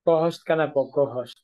Co-host ka na po, co-host.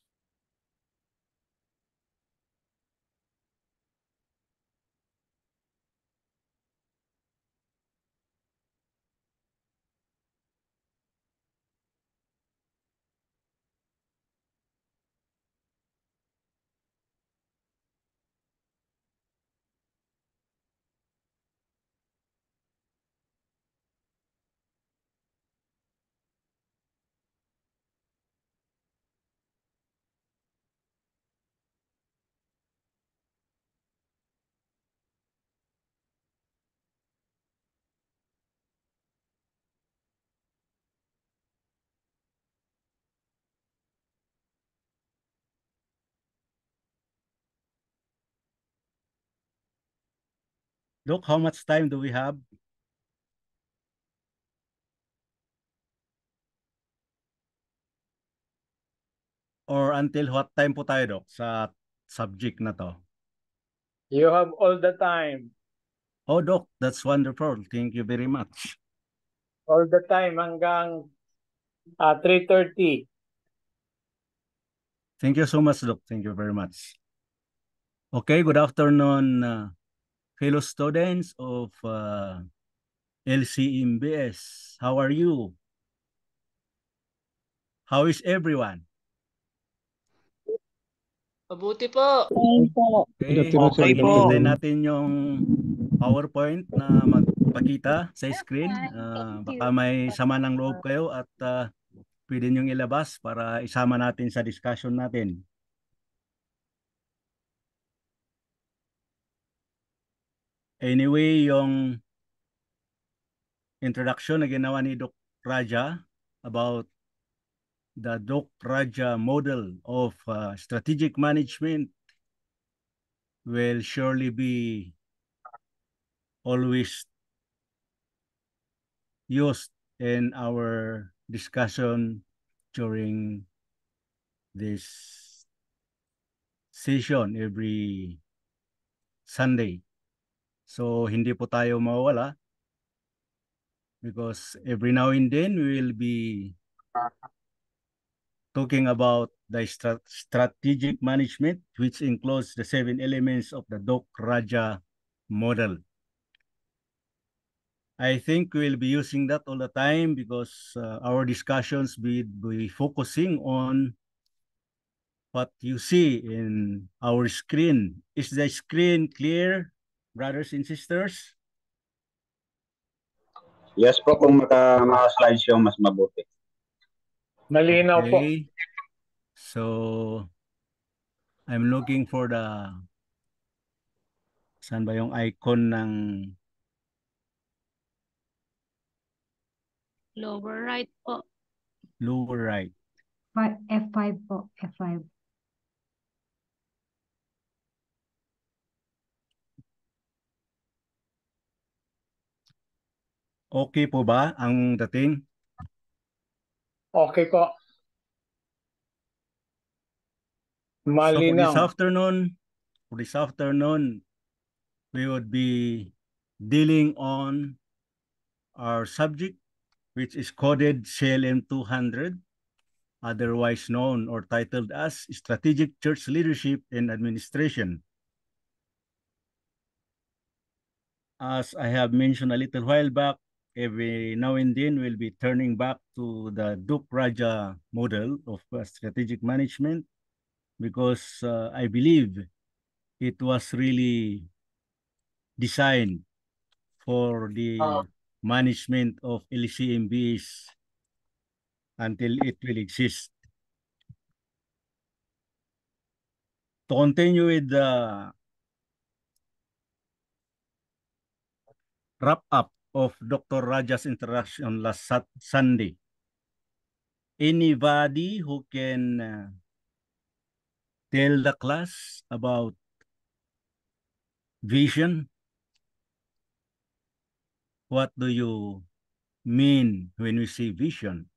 Doc, how much time do we have? Or until what time po tayo, Doc, sa subject na to? You have all the time. Oh, Doc, that's wonderful. Thank you very much. All the time hanggang 3:30. Thank you so much, Doc. Thank you very much. Okay, good afternoon, fellow students of LCMBS. How are you? How is everyone? Mabuti po. Okay, Good afternoon, sir. Good hinihintay afternoon. natin yung PowerPoint na magpakita sa screen. Baka may sama ng loob kayo at pwede niyong ilabas para isama natin sa discussion natin. Anyway, yung introduction na ginawa ni Doc Raja about the Doc Raja model of strategic management will surely be always used in our discussion during this session every Sunday. So hindi po tayo mawala because every now and then we will be talking about the strategic management, which includes the 7 elements of the Doc Raja model. I think we'll be using that all the time because our discussions will be focusing on what you see in our screen. Is the screen clear, brothers and sisters? Yes po, kung maka-slides yung mas mabuti. Malinaw po. Okay. So, I'm looking for the saan ba yung icon ng Lower right po. lower right? F5 po, F5. Okay po ba ang dating? Okay po. So Malinaw. for this afternoon, we would be dealing on our subject, which is coded CLM 200, otherwise known or titled as Strategic Church Leadership and Administration. As I have mentioned a little while back, every now and then we'll be turning back to the Doc Raja model of strategic management because I believe it was really designed for the management of LCMBs until it will exist. To continue with the wrap up of Dr. Raja's introduction last Sunday, anybody who can tell the class about vision? What do you mean when we say vision?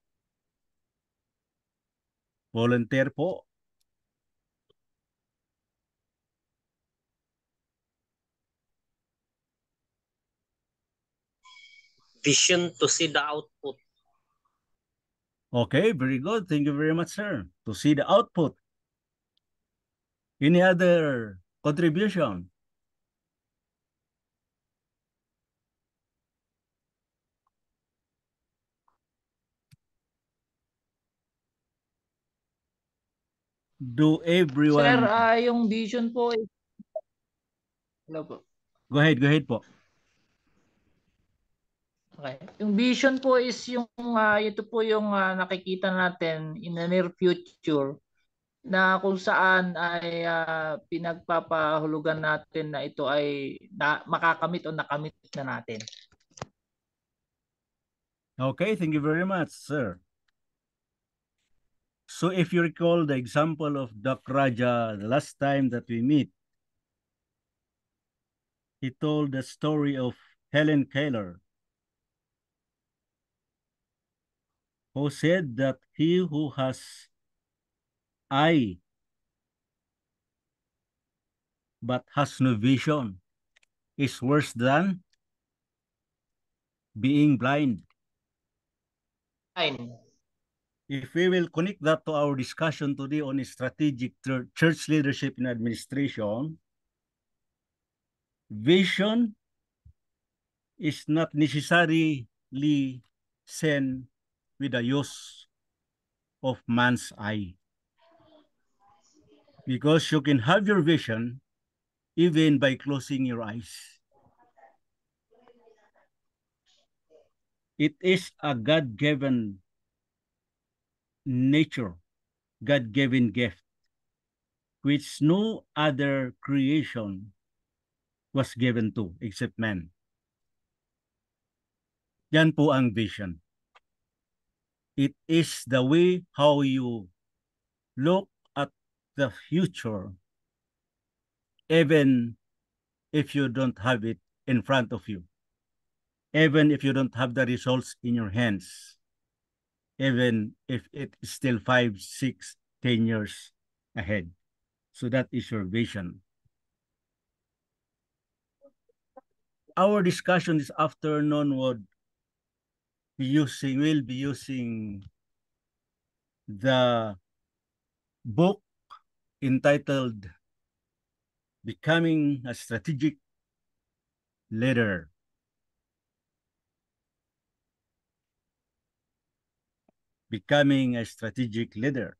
Volunteer po. Vision to see the output. Okay, very good. Thank you very much, sir. To see the output. Any other contribution? Do Sir, everyone... yung vision po is... Hello po. Go ahead po. Okay. Yung vision po is yung ito po yung nakikita natin in the near future na kung saan ay pinagpapahulugan natin na ito ay makakamit o nakamit na natin. Okay, thank you very much, sir. So if you recall the example of Dr. Raja, the last time that we meet, he told the story of Helen Keller, who said that he who has eye but has no vision is worse than being blind. Fine. If we will connect that to our discussion today on strategic church leadership and administration, vision is not necessarily seen with the use of man's eye. Because you can have your vision even by closing your eyes. It is a God-given nature, God-given gift, which no other creation was given to except man. Yan po ang vision. It is the way how you look at the future, even if you don't have it in front of you, even if you don't have the results in your hands, even if it is still 5, 6, 10 years ahead. So that is your vision. Our discussion this afternoon will be using the book entitled Becoming a Strategic Leader. Becoming a Strategic Leader.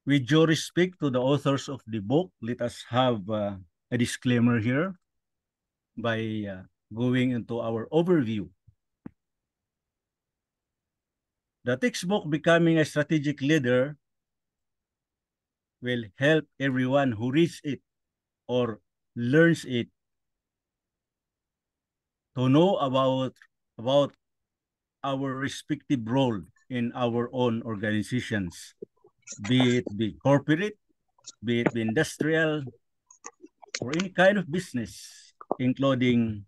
With due respect to the authors of the book, let us have a disclaimer here by going into our overview. The textbook Becoming a Strategic Leader will help everyone who reads it or learns it to know about our respective role in our own organizations, be it be corporate, be it be industrial, or any kind of business, including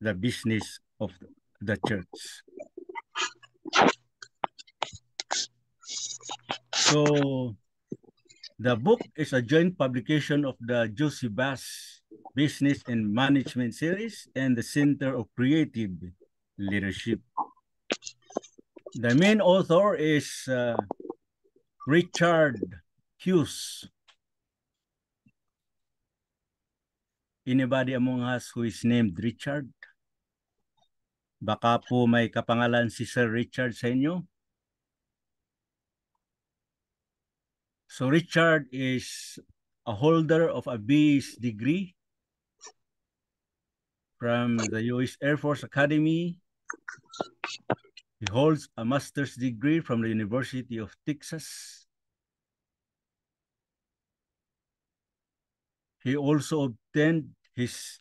the business of the church. So the book is a joint publication of the Josie Bass Business and Management Series and the Center of Creative Leadership. The main author is Richard Hughes. Anybody among us who is named Richard? Baka po may kapangalan si Sir Richard sa inyo. So Richard is a holder of a BS degree from the U.S. Air Force Academy. He holds a master's degree from the University of Texas. He also obtained his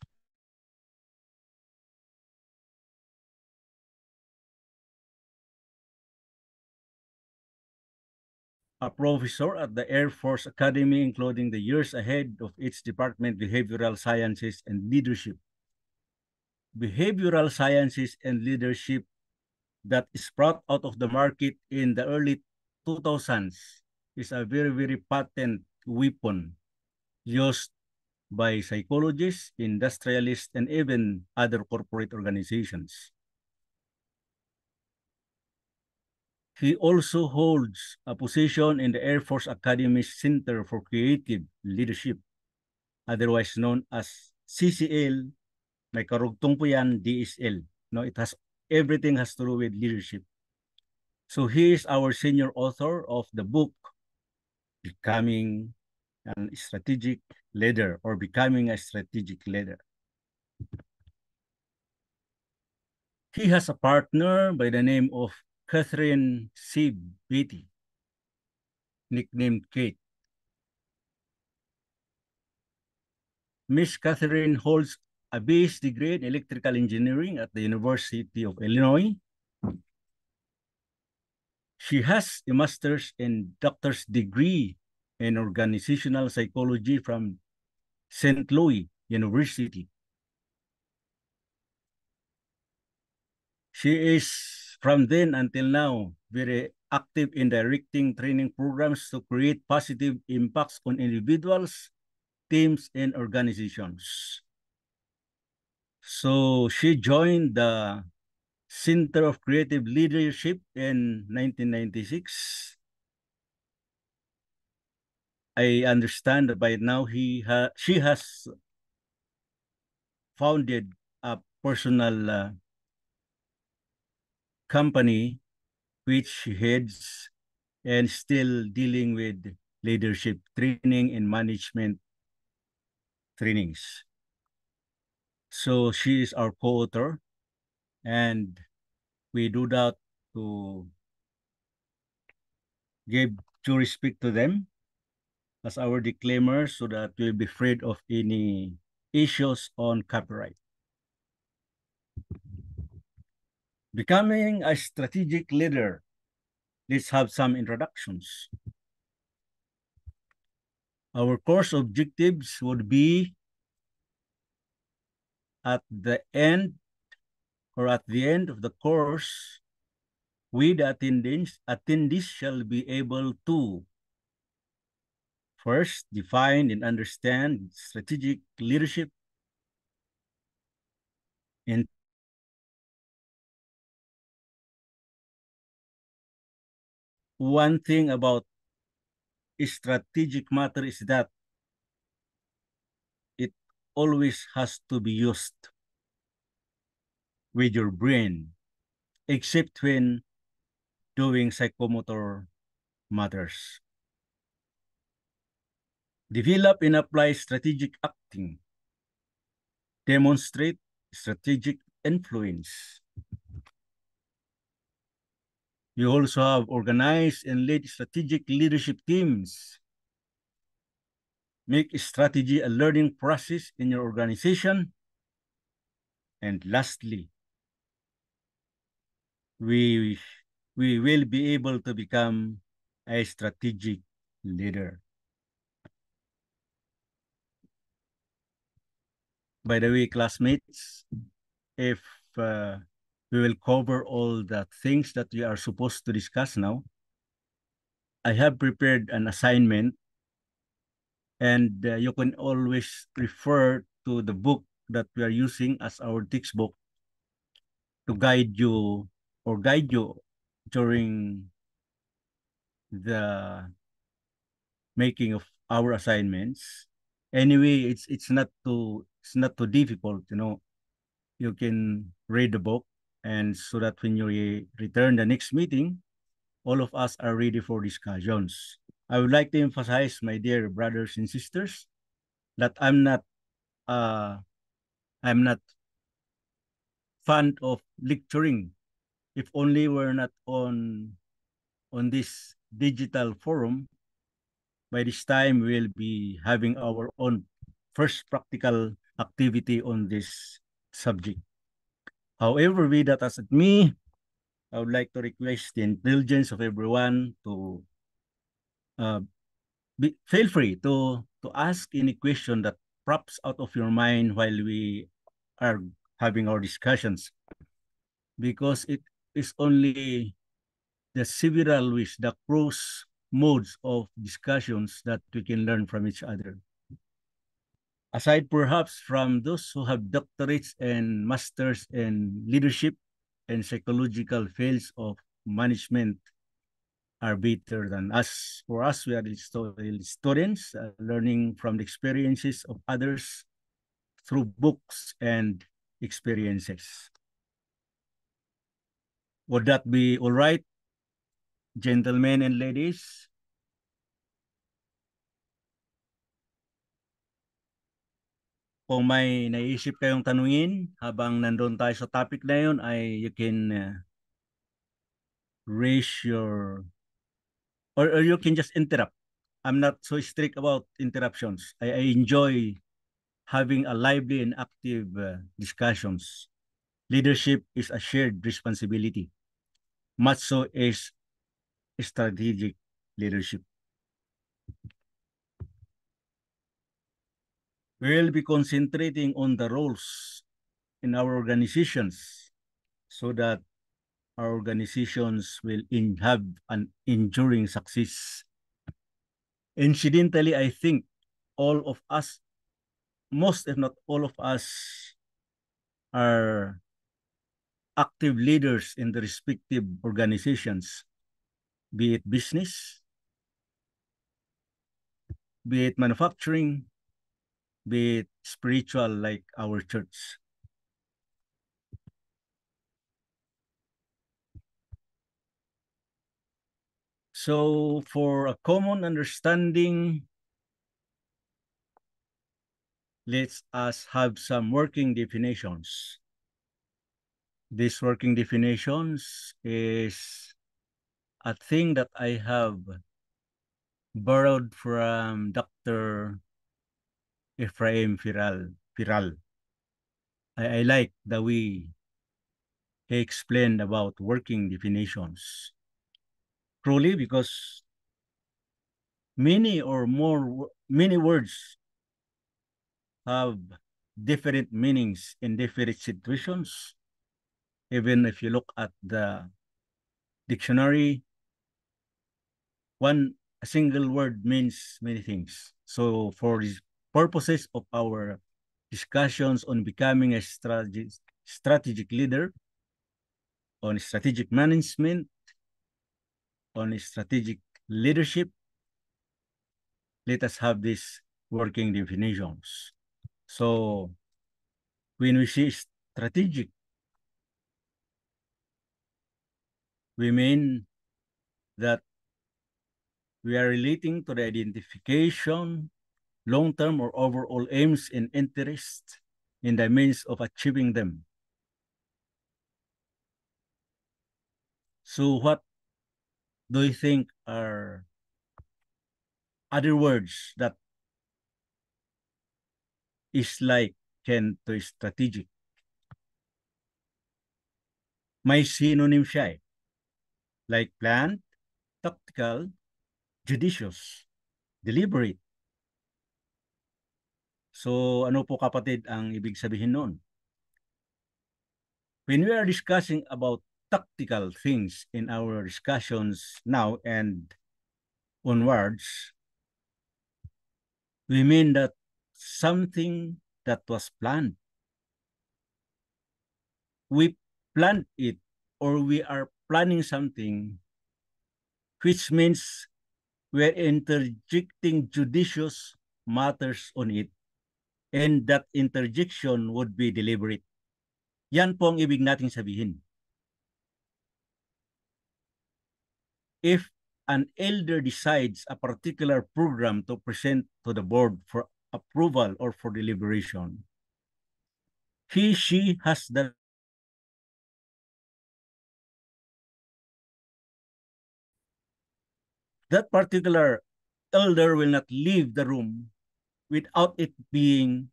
a professor at the Air Force Academy, including the years ahead of its department, Behavioral Sciences and Leadership. Behavioral Sciences and Leadership that sprout out of the market in the early 2000s is a very, very patent weapon used by psychologists, industrialists, and even other corporate organizations. He also holds a position in the Air Force Academy's Center for Creative Leadership, otherwise known as CCL. May karugtong po yan, DSL. No, everything has to do with leadership. So he is our senior author of the book, Becoming a Strategic Leader or Becoming a Strategic Leader. He has a partner by the name of Catherine C. Beatty, nicknamed Kate. Miss Catherine holds a BS degree in electrical engineering at the University of Illinois. She has a master's and doctor's degree in organizational psychology from St. Louis University. She is, from then until now, very active in directing training programs to create positive impacts on individuals, teams, and organizations. So she joined the Center of Creative Leadership in 1996. I understand that by now she has founded a personal company which she heads and still dealing with leadership training and management trainings. So she is our co-author, and we do that to give due respect to them as our disclaimer so that we'll be afraid of any issues on copyright. Becoming a strategic leader. Let's have some introductions. Our course objectives would be at the end of the course, we, the attendees shall be able to first define and understand strategic leadership, and one thing about strategic matter is that it always has to be used with your brain, except when doing psychomotor matters. Develop and apply strategic acting. Demonstrate strategic influence. You also have organized and lead strategic leadership teams. Make strategy a learning process in your organization. And lastly, we will be able to become a strategic leader. By the way, classmates, if we will cover all the things that we are supposed to discuss now, I have prepared an assignment, and you can always refer to the book that we are using as our textbook to guide you during the making of our assignments. Anyway, it's not too difficult, you know. You can read the book, and so that when you return the next meeting, all of us are ready for discussions. I would like to emphasize, my dear brothers and sisters, that I'm not fond of lecturing. If only we're not on this digital forum, by this time we'll be having our own first practical activity on this subject. However, be that as it may, I would like to request the indulgence of everyone to feel free to ask any question that pops out of your mind while we are having our discussions, because it is only the several ways, the cross modes of discussions that we can learn from each other. Aside perhaps from those who have doctorates and masters in leadership and psychological fields of management are better than us. For us, we are still students learning from the experiences of others through books and experiences. Would that be all right, gentlemen and ladies? Kung may naisip kayong tanungin habang nandun tayo sa topic na yun, ay you can raise your, or you can just interrupt. I'm not so strict about interruptions. I enjoy having a lively and active discussions. Leadership is a shared responsibility, much so is strategic leadership. We'll be concentrating on the roles in our organizations so that our organizations will have an enduring success. Incidentally, I think all of us, most if not all of us, are active leaders in the respective organizations, be it business, be it manufacturing, be it spiritual like our church. So for a common understanding, let's us have some working definitions. These working definitions is a thing that I have borrowed from Dr. Ephraim Firal. I like the way he explained about working definitions. Truly, because many words have different meanings in different situations. Even if you look at the dictionary, a single word means many things. So for the purposes of our discussions on becoming a strategic leader, on strategic management, on strategic leadership, let us have these working definitions. So when we see strategic, we mean that we are relating to the identification, long-term or overall aims and interests in the means of achieving them. So what do you think are other words that is like to strategic? May synonym siya eh. Like planned, tactical, judicious, deliberate. So ano po kapatid ang ibig sabihin noon? When we are discussing about tactical things in our discussions now and onwards, we mean that something that was planned. We planned it, or we are planning something, which means we're interjecting judicious matters on it, and that interjection would be deliberate. Yan po ang ibig nating sabihin. If an elder decides a particular program to present to the board for approval or for deliberation, she has the that particular elder will not leave the room without it being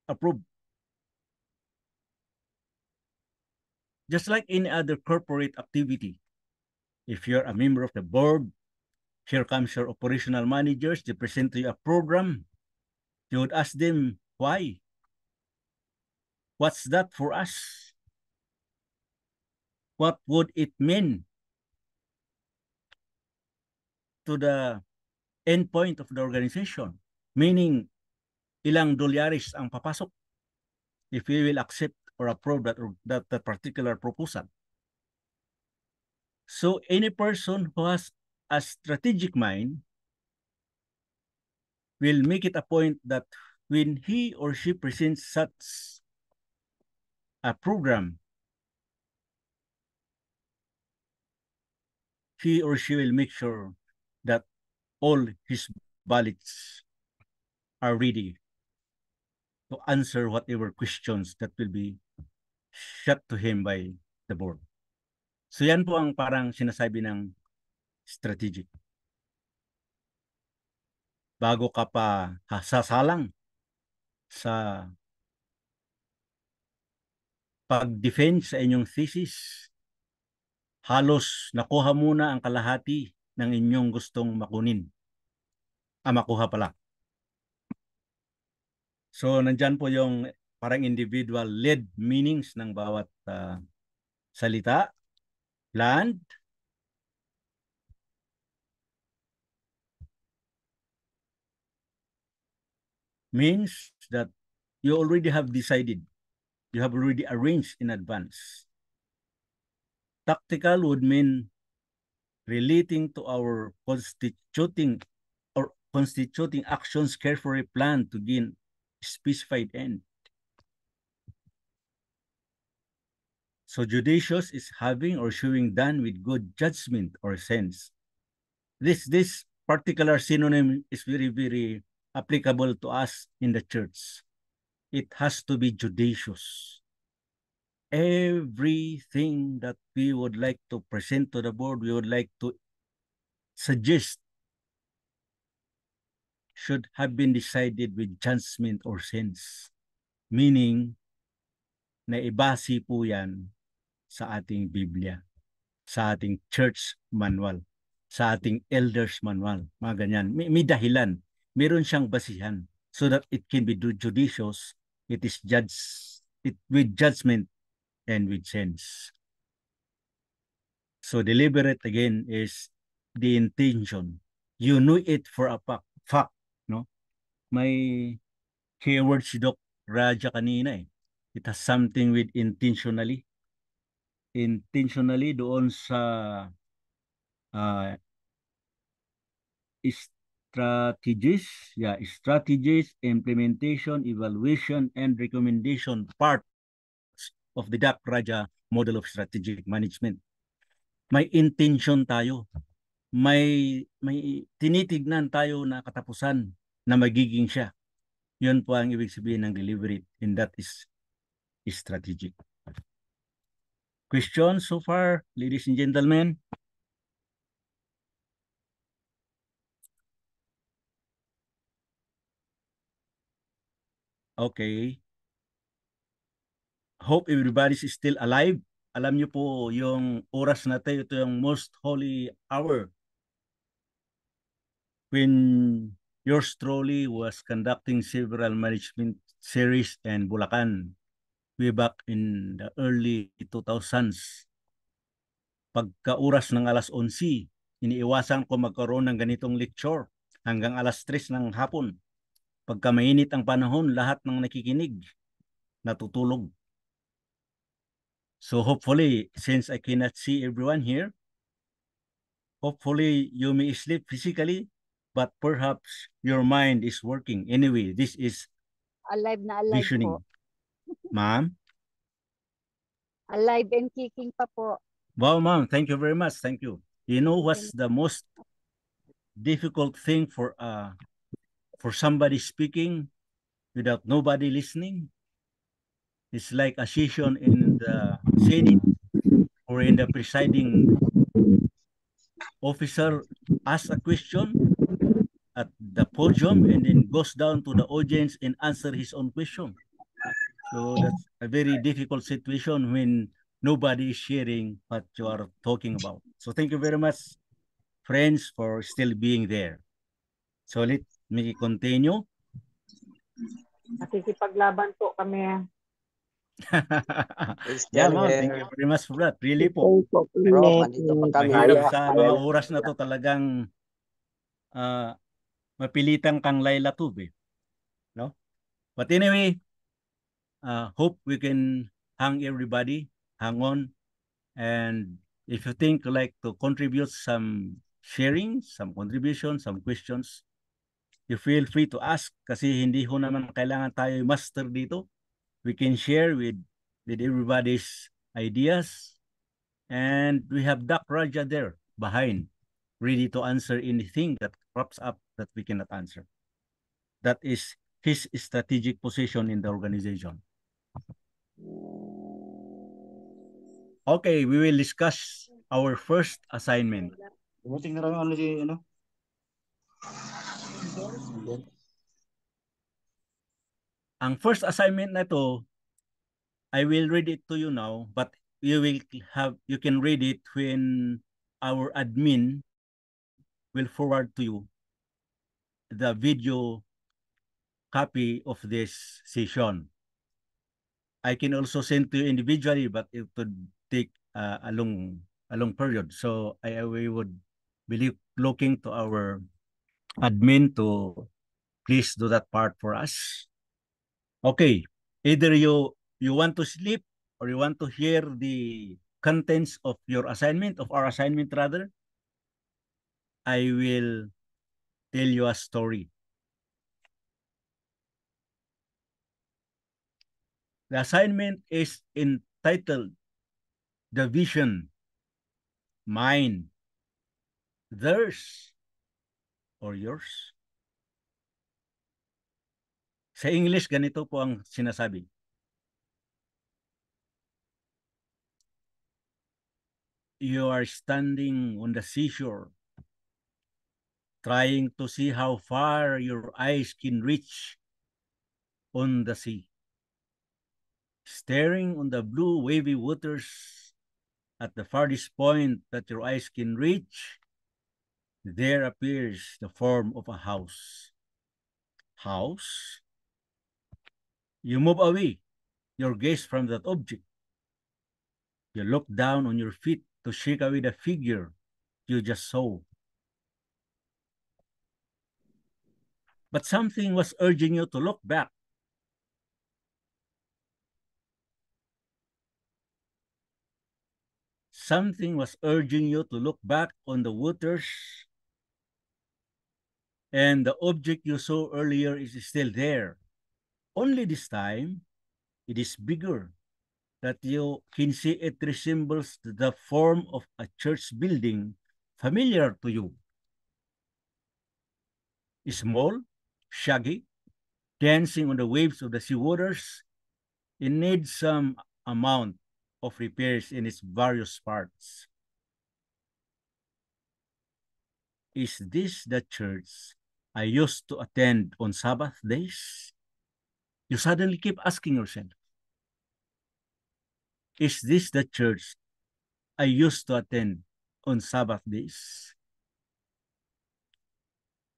approved. Just like any other corporate activity, if you're a member of the board, here comes your operational managers, they present to you a program, you would ask them, why? What's that for us? What would it mean to the end point of the organization? Meaning, ilang dolyaris ang papasok if we will accept or approve that particular proposal. So any person who has a strategic mind will make it a point that when he or she presents such a program, he or she will make sure that all his ballots are ready to answer whatever questions that will be shot to him by the board. So yan po ang parang sinasabi ng strategic. Bago ka pa sasalang sa pag-defend sa inyong thesis, halos nakuha muna ang kalahati ng inyong gustong makunin. Makuha pala. So nandyan po yung parang individual led meanings ng bawat salita. Land, means that you already have decided, you have already arranged in advance. Tactical would mean relating to our constituting actions carefully planned to gain specified end. So judicious is having or showing done with good judgment or sense. This particular synonym is very, very applicable to us in the church. It has to be judicious. Everything that we would like to present to the board, we would like to suggest, should have been decided with judgment or sense. Meaning, naibase po yan sa ating Biblia, sa ating church manual, sa ating elders manual, mga ganyan. May dahilan, meron siyang basihan so that it can be judicious, it is with judgment and with sense. So deliberate again is the intention. You know it for a fact, no? May keyword si Doc Raja kanina eh. It has something with intentionally. Intentionally doon sa strategies, implementation, evaluation, and recommendation parts of the Doc Raja model of strategic management. May intention tayo. May tinitignan tayo na katapusan na magiging siya. Yun po ang ibig sabihin ng deliberate, and that is strategic. Questions so far, ladies and gentlemen? Okay. Hope everybody's still alive. Alam niyo po yung oras natin, ito yung most holy hour when yours truly was conducting several management series in Bulacan way back in the early 2000s. Pagka oras ng alas 11, iniiwasan ko magkaroon ng ganitong lecture hanggang alas 3 ng hapon. Pagka mainit ang panahon, lahat ng nakikinig natutulog. So hopefully, since I cannot see everyone here, hopefully you may sleep physically, but perhaps your mind is working. Anyway, this is alive na alive visioning. po. Ma'am? Alive and kicking pa po. Wow, ma'am. Thank you very much. Thank you. You know what's the most difficult thing for somebody speaking without nobody listening? It's like a session in the Senate or in the presiding officer asks a question at the podium and then goes down to the audience and answer his own question. So that's a very difficult situation when nobody is sharing what you are talking about. So thank you very much, friends, for still being there. So let me continue. Nakikipaglaban po kami. Yeah, ma'am. Thank you very much for that. Really po. Bro, mandito pa kami. Mahirap sa mga oras na to talagang mapilitan kang Laila Tube. No? But anyway, hope we can hang on and If you think like to contribute some sharing, some contribution, some questions, you feel free to ask kasi hindi ho naman kailangan tayo master dito. We can share with everybody's ideas. And we have Doc Raja there behind, ready to answer anything that crops up that we cannot answer. That is his strategic position in the organization. Okay, we will discuss our first assignment. Dumating na lang si ano? Ang first assignment na ito, I will read it to you now, but you can read it when our admin will forward to you the video copy of this session. I can also send to you individually, but it would take a long period. So we would be looking to our admin to please do that part for us. Okay, either you want to sleep or you want to hear the contents of your assignment, of our assignment rather. I will tell you a story. The assignment is entitled The Vision, Mine, Theirs, or Yours. Sa English, ganito po ang sinasabi. You are standing on the seashore, trying to see how far your eyes can reach on the sea. Staring on the blue wavy waters at the farthest point that your eyes can reach, there appears the form of a house. House? You move away your gaze from that object. You look down on your feet to shake away the figure you just saw. But something was urging you to look back. Something was urging you to look back on the waters, and the object you saw earlier is still there. Only this time, it is bigger, that you can see it resembles the form of a church building familiar to you. Small, shaggy, dancing on the waves of the sea waters, it needs some amount of repairs in its various parts. Is this the church I used to attend on Sabbath days? You suddenly keep asking yourself, is this the church I used to attend on Sabbath days?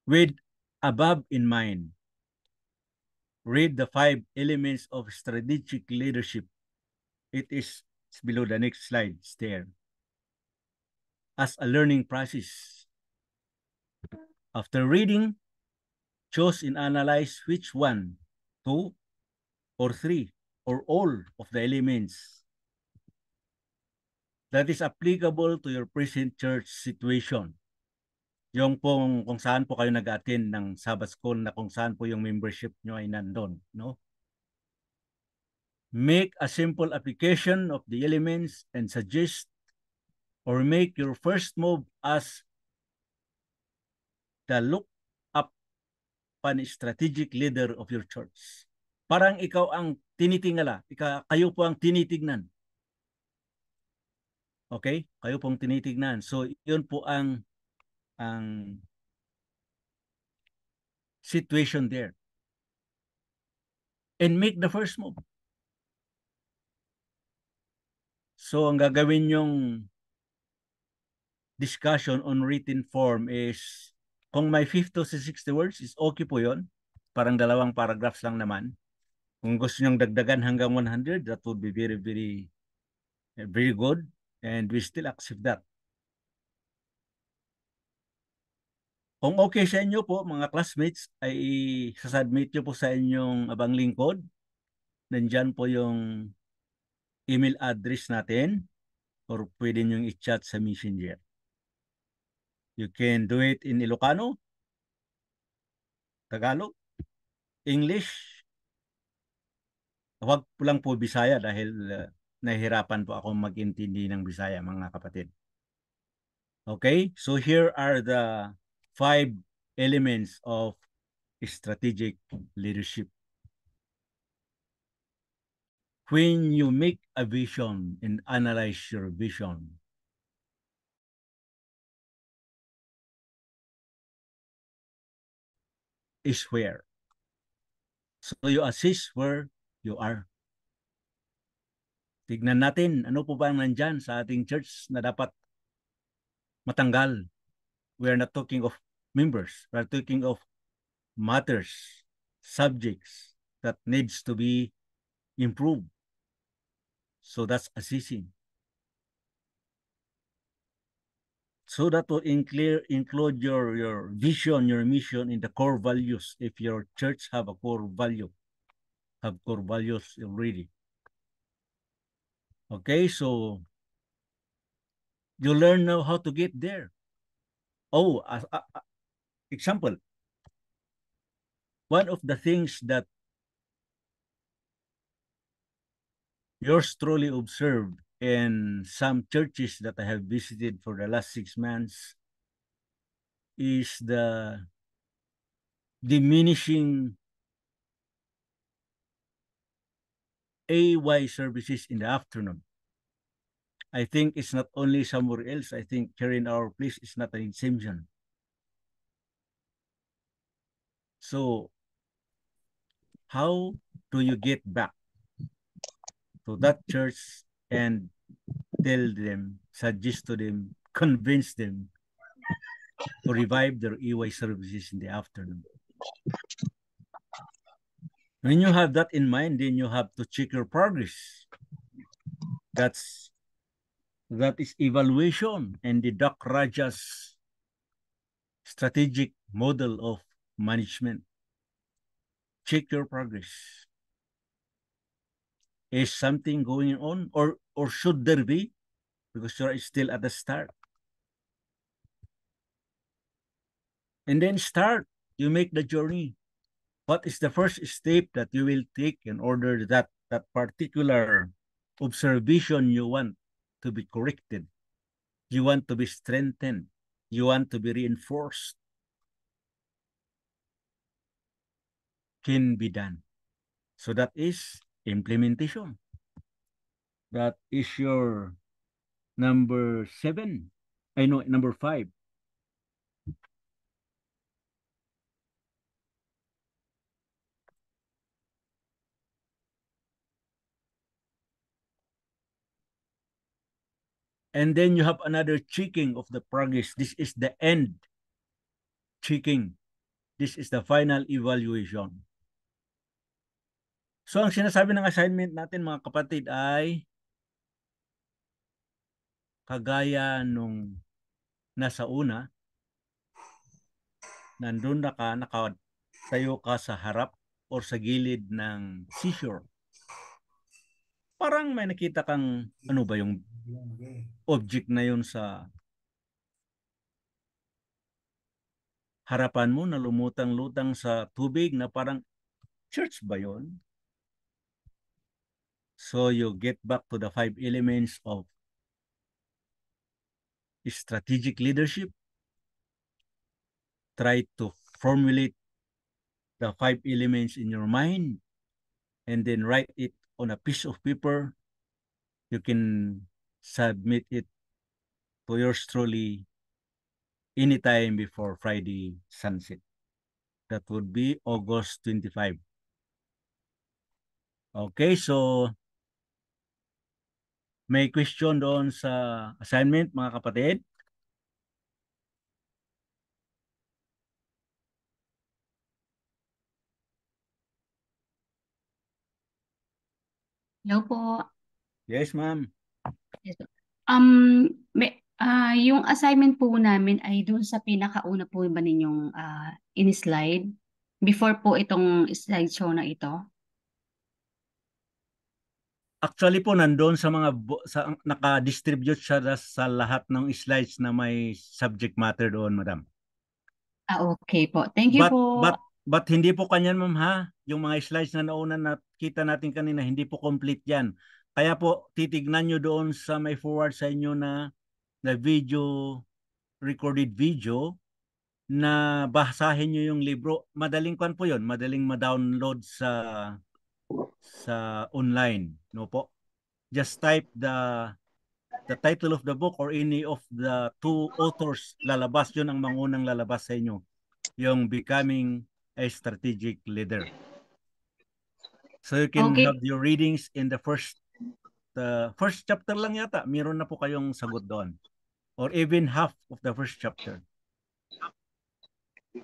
With above in mind, read the 5 elements of strategic leadership. It is below the next slide, there. As a learning process. After reading, choose and analyze which 1, 2, or 3, or all of the elements that is applicable to your present church situation. Yung pong kung saan po kayo nag-attend ng Sabbath School, na kung saan po yung membership nyo ay nandun, no? Make a simple application of the elements and suggest or make your first move as the look up pan strategic leader of your church. Parang ikaw ang tinitingala, kayo po ang tinitignan. Okay? Kayo pong tinitignan. So, yun po ang situation there. And make the first move. So, ang gagawin yung discussion on written form is, kung may 50 to 60 words, is okay po yun. Parang 2 paragraphs lang naman. Kung gusto nyong dagdagan hanggang 100, that would be very, very, very good. And we still accept that. Kung okay sa inyo po, mga classmates, ay sasubmit nyo po sa inyong abang lingkod. Nandyan po yung email address natin. or pwede nyo i-chat sa Messenger. You can do it in Ilocano, Tagalog, English. Huwag po lang po Bisaya dahil nahihirapan po ako mag-intindi ng Bisaya, mga kapatid. Okay, so here are the 5 elements of strategic leadership. When you make a vision and analyze your vision, is where. So you assess where you are. Tignan natin, ano po ba nandyan sa ating church na dapat matanggal. We are not talking of members. We are talking of matters, subjects that needs to be improved. So that's assessing. So that will include your vision, your mission in the core values. If your church have a core value, have core values already. Okay, so you learn now how to get there. Oh, example. One of the things that yours truly observed in some churches that I have visited for the last 6 months is the diminishing AY services in the afternoon. I think it's not only somewhere else. I think here in our place is not an exemption. So how do you get back to that church and tell them, suggest to them, convince them to revive their EY services in the afternoon? When you have that in mind, then you have to check your progress. That is evaluation and the Doc Raja's strategic model of management. Check your progress. Is something going on, or should there be? Because you're still at the start. And then start. You make the journey. What is the first step that you will take in order that that particular observation you want to be corrected, you want to be strengthened, you want to be reinforced, can be done. So that is implementation. That is your number 7. I know, number 5. And then you have another checking of the progress. This is the end checking. This is the final evaluation. So ang sinasabi ng assignment natin, mga kapatid, ay kagaya nung nasa una, nandun na ka, nakatayo ka sa harap or sa gilid ng seashore. Parang may nakita kang, ano ba yung object na yun sa harapan mo na lumutang-lutang sa tubig na parang church ba yun? So you get back to the 5 elements of strategic leadership. Try to formulate the 5 elements in your mind and then write it on a piece of paper. You can submit it to yours truly anytime before Friday sunset. That would be August 25. Okay, so may question doon sa assignment, mga kapatid? Hello po. Yes, ma'am. Yes po. Yung assignment po namin ay doon sa pinakauna po ba ninyong in-slide before po itong slideshow na ito? Actually po, nandoon sa mga, naka-distribute siya sa lahat ng slides na may subject matter doon, madam. Okay po. Thank you po. But hindi po kanyan, ma'am, ha? Yung mga slides na nauna nakita natin kanina, hindi po complete yan. Kaya po, titignan nyo doon sa may forward sa inyo na video, recorded video, na basahin nyo yung libro. Madaling kwan po yun. Madaling ma-download sa online. No po? Just type the title of the book or any of the two authors. Lalabas yun ang mangunang lalabas sa inyo. Yung Becoming a Strategic Leader. So you can Okay. have your readings in the first chapter lang yata. Meron na po kayong sagot doon. Or even half of the first chapter.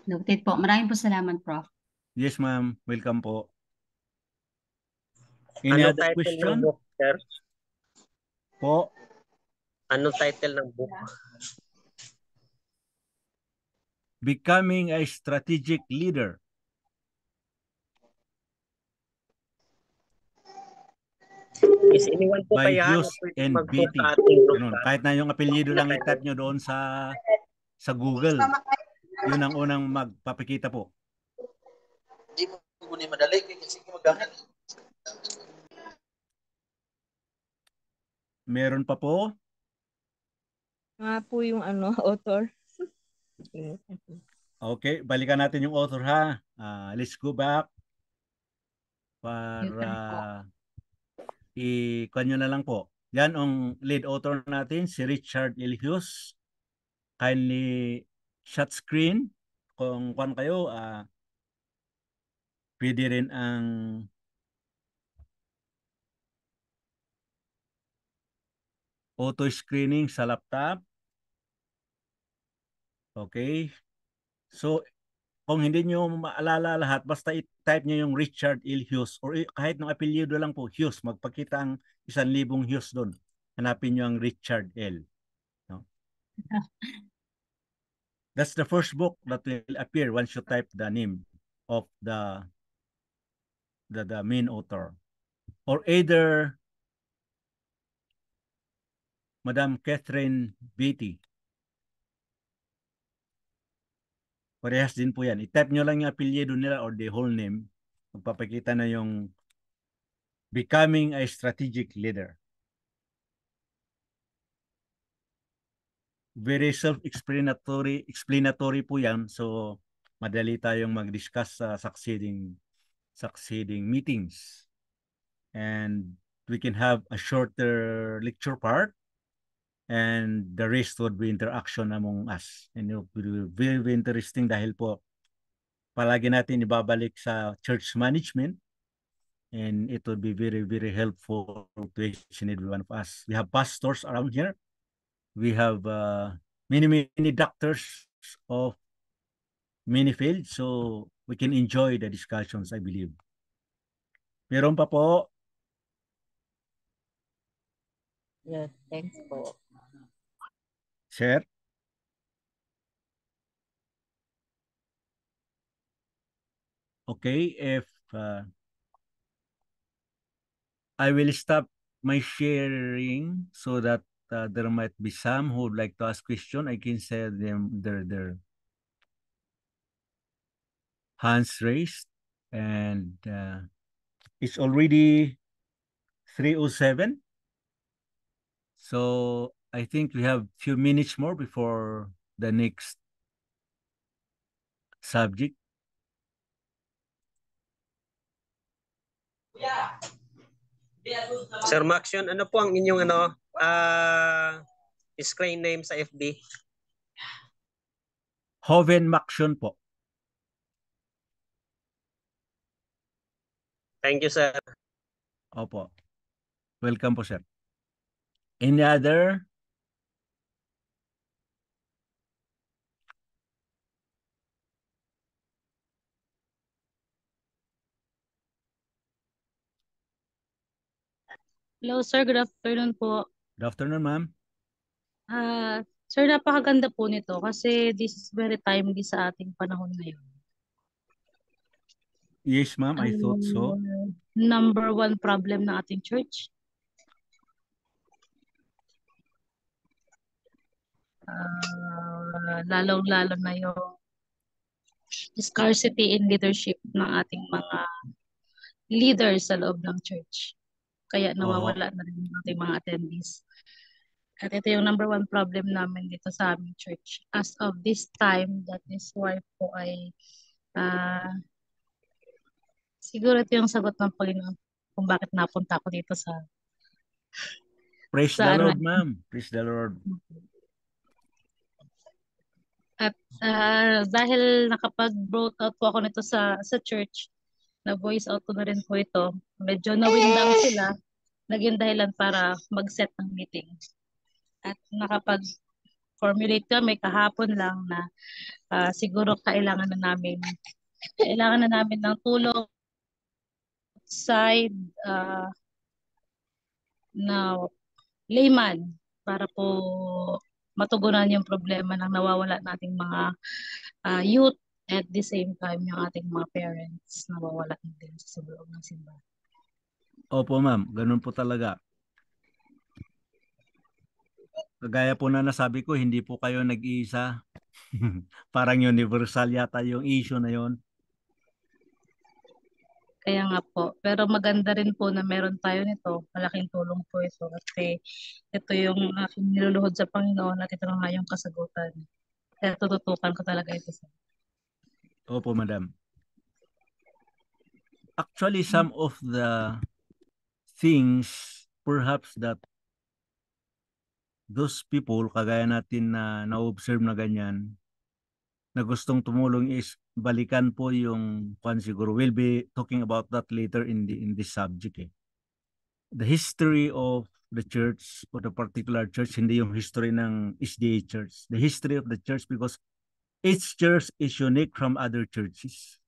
Noted po. Maraming po salamat, Prof. Yes, ma'am. Welcome po. Any Ano other title ng question? book, sir? Po, Ano title ng book? Becoming a Strategic Leader. Is anyone po By kaya na Hughes pwede and mag-post Beatty. sa ating group? Ganun. Kahit na yung apelyido lang i-type nyo doon sa Google. Yun ang unang magpapakita po. Hindi mo muna madali kasi magamit. Meron pa po? Nga po yung author. Okay, balikan natin yung author, ha. Let's go back You can po. para i-kanyo na lang po. Yan ang lead author natin, si Richard L. Hughes. Kindly shut screen. Kung kwan kayo, pwede rin ang auto screening sa laptop. Okay. So, kung hindi nyo maalala lahat, basta i-type nyo yung Richard L. Hughes or kahit ng apelyido lang po, Hughes. Magpakita ang 1,000 Hughes doon. Hanapin nyo ang Richard L. No? That's the first book that will appear once you type the name of the main author. Or either Madam Catherine Beatty. Parehas din po yan. I-type nyo lang yung apelyido nila or the whole name. Magpapakita na yung Becoming a Strategic Leader. Very explanatory po yan. So, madali tayong mag-discuss sa succeeding meetings. And we can have a shorter lecture part. And the rest would be interaction among us. And it will be very interesting dahil po palagi natin ibabalik sa church management. And it will be very, very helpful to each and every one of us. We have pastors around here. We have many doctors of many fields. So we can enjoy the discussions, I believe. Meron pa po? Yes, thanks po. Sir? Okay, if I will stop my sharing so that there might be some who would like to ask question. I can say them their hands raised, and it's already 3:07. So I think we have few minutes more before the next subject. Sir Maxion, ano po ang inyong screen name sa FB? Hoven Maxion po. Thank you, sir. Opo. Welcome po, sir. Any other? Hello sir, good afternoon po. Good afternoon, ma'am. Sir, napakaganda po nito kasi this is very timely sa ating panahon ngayon. Yes, ma'am. I thought so. Number one problem ng ating church, lalong-lalo na yung scarcity in leadership ng ating mga leaders sa loob ng church. Kaya Oo. nawawala na rin yung ating mga attendees. At ito yung number one problem namin dito sa aming church. As of this time, that is why po ay siguro ito yung sagot ng Panginoon kung bakit napunta ako dito sa Praise the ano. Lord, ma'am. Praise the Lord. At dahil nakapag-brought out po ako nito sa church, na-voice out ko na rin po ito. Medyo nawindang sila, naging dahilan para mag-set ng meeting. At nakapag-formulate kami kahapon lang na siguro kailangan na namin ng tulong side na layman para po matugunan yung problema ng nawawala nating mga youth at the same time yung ating mga parents nawawala din sa loob ng simbahan. Opo, ma'am. Ganun po talaga. Kagaya po na nasabi ko, hindi po kayo nag-iisa. Parang universal yata yung issue na yon. Kaya nga po. Pero maganda rin po na meron tayo nito. Malaking tulong po ito. Kasi ito yung aking niluluhod sa Panginoon at ito na nga yung kasagutan. Kaya tututukan ko talaga ito. Opo, madam. Actually, some of the things perhaps that those people, kagaya natin na na-observe na ganyan, na gustong tumulong is balikan po yung siguro. We'll be talking about that later in this subject. The history of the church or the particular church, hindi yung history ng SDA church. The history of the church, because each church is unique from other churches.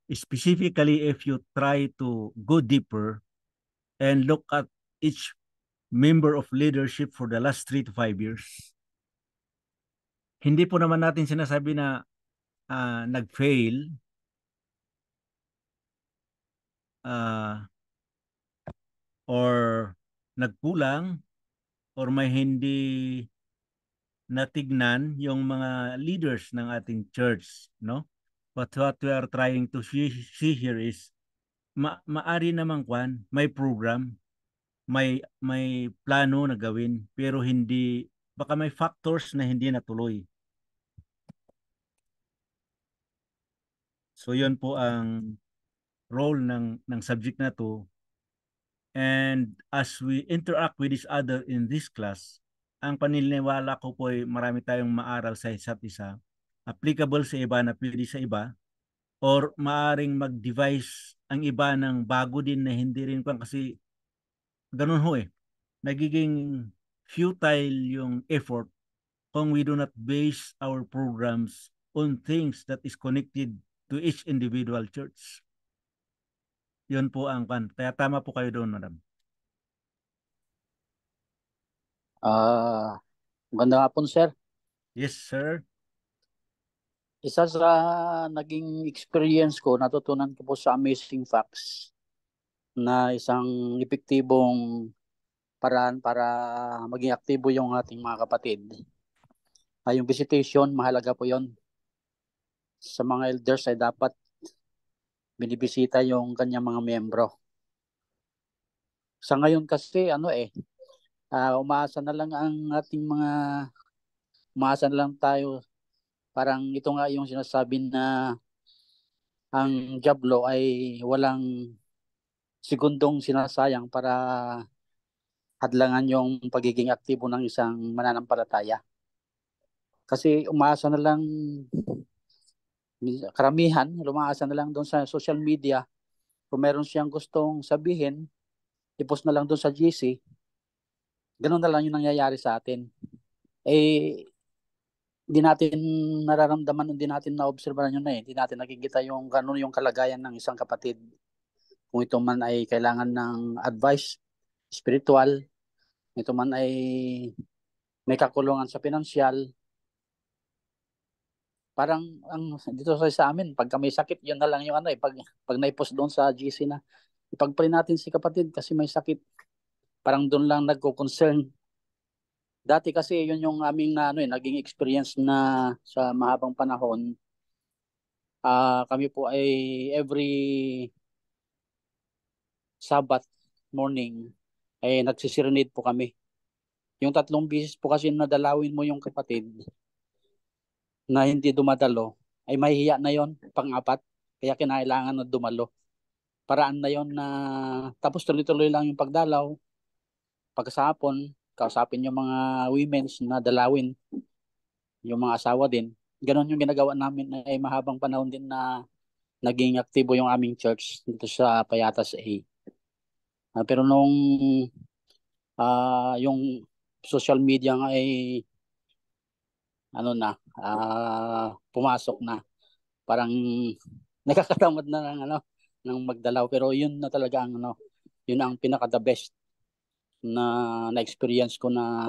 Specifically, if you try to go deeper and look at each member of leadership for the last 3 to 5 years, hindi po naman natin sinasabi na nag-fail, or nagkulang, or may hindi natignan yung mga leaders ng ating church, no? But what we are trying to see here is maari namang may program, may plano na gawin, pero hindi, baka may factors na hindi natuloy. So yun po ang role ng subject na to. And as we interact with each other in this class, ang paniniwala ko po ay marami tayong maaral sa isa't isa, applicable sa iba na pwede sa iba, or maaring mag-devise ang iba ng bago din na hindi rin kasi ganun ho nagiging futile yung effort kung we do not base our programs on things that is connected to each individual church. Yun po ang kaya tama po kayo doon, madam. Maganda nga po, sir. Yes, sir. Isa sa naging experience ko, natutunan ko po sa Amazing Facts na isang epektibong paraan para maging aktibo yung ating mga kapatid. Yung visitation, mahalaga po yon. Sa mga elders ay dapat binibisita yung kanyang mga miyembro. Sa ngayon kasi, umaasa na lang ang ating umaasa na lang tayo. Parang ito nga yung sinasabi na ang Diablo ay walang segundong sinasayang para hadlangan yung pagiging aktibo ng isang mananampalataya. Kasi umaasa na lang, karamihan, umaasa na lang doon sa social media. Kung meron siyang gustong sabihin, i-post na lang doon sa GC. Ganun na lang yung nangyayari sa atin. Hindi natin nararamdaman, hindi natin na-obserbahan yun hindi natin nakikita yung ganun yung kalagayan ng isang kapatid. Kung ito man ay kailangan ng advice spiritual, ito man ay may kakulungan sa pinansyal. Parang dito sa amin, pagka may sakit, yun na lang yung pag naipost doon sa GC na ipag-pray natin si kapatid kasi may sakit. Parang doon lang nagko-concern. Dati kasi yun yung aming na, naging experience na sa mahabang panahon. Kami po ay every Sabbath morning ay nagsisirenade po kami. Yung 3 beses po kasi nadalawin mo yung kapatid na hindi dumadalo, ay mahihiya na yon pang-apat. Kaya kinailangan na dumalo. Paraan na yon na tapos tuloy-tuloy lang yung pagdalaw. Pagkasapon, kausapin yung mga women's na dalawin, yung mga asawa din. Ganon yung ginagawa namin ay mahabang panahon din na naging aktibo yung aming church dito sa Payatas A. Pero nung yung social media nga ay pumasok na, parang nakakatamad na ng magdalaw, pero yun na talaga ang yun ang pinaka the best na experience ko na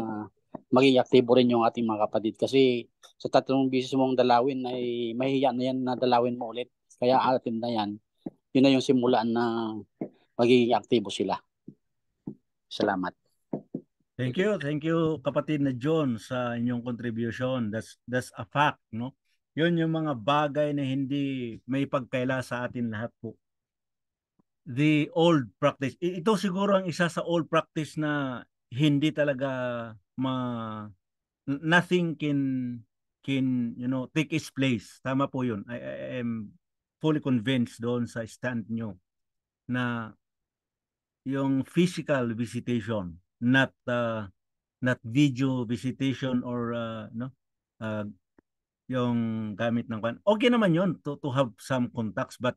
maging aktibo rin yung ating mga kapatid, kasi sa 3 beses mong dalawin ay mahihiya na yan na dalawin mo ulit, kaya atin na yan, yun na yung simulaan na magiging aktibo sila. Salamat. Thank you kapatid na John sa inyong contribution. That's a fact, no? Yun yung mga bagay na hindi may pagkaila sa atin lahat po. The old practice. Ito siguro ang isa sa old practice na hindi talaga nothing can take its place. Tama po yun. I am fully convinced doon sa stand nyo na yung physical visitation, not video visitation or yung gamit ng kwan. Okay naman yun to have some contacts, but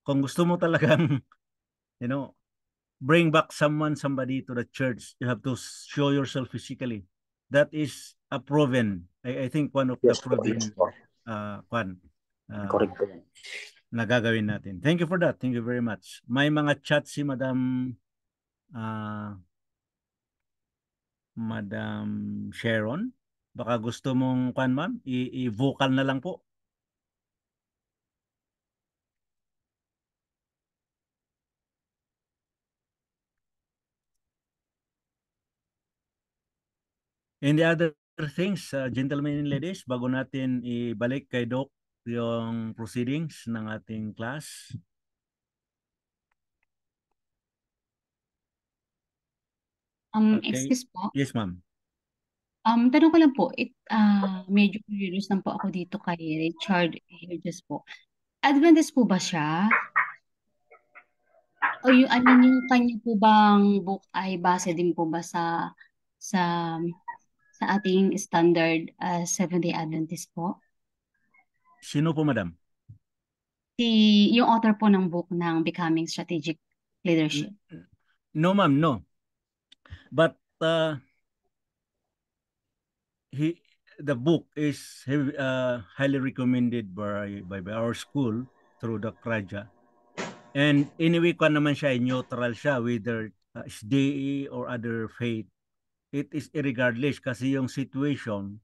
kung gusto mo talagang bring back somebody to the church, you have to show yourself physically. That is a proven, I think one of the proven Correct po yan. na gagawin natin. Thank you for that. Thank you very much. May mga chat si Madam Sharon. Baka gusto mong ma'am, i-vocal na lang po. And the other things, gentlemen and ladies, bago natin ibalik kay Doc yung proceedings ng ating class. Okay. Excuse po. Yes, ma'am. Tanong ko lang po, medyo curious lang po ako dito kay Richard Hedges po. Adventist po ba siya? O yung kanya po bang book ay base din po ba sa ating standard Seventh-day Adventist po? Sino po, madam? Yung author po ng book ng Becoming Strategic Leadership. No, ma'am, no. But the book is highly recommended by our school through the Kraja. And anyway, kung naman siya, neutral siya, whether SDA or other faith. It is irregardless kasi yung situation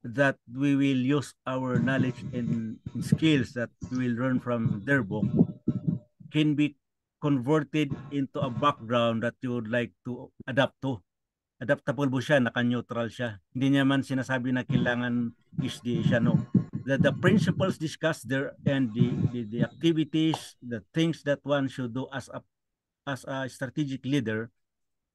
that we will use our knowledge and skills that we will learn from their book can be converted into a background that you would like to adapt to. Adaptable po siya, naka-neutral siya. Hindi niya man sinasabi na kailangan SDA siya, no. The principles discussed there and the activities, the things that one should do as a strategic leader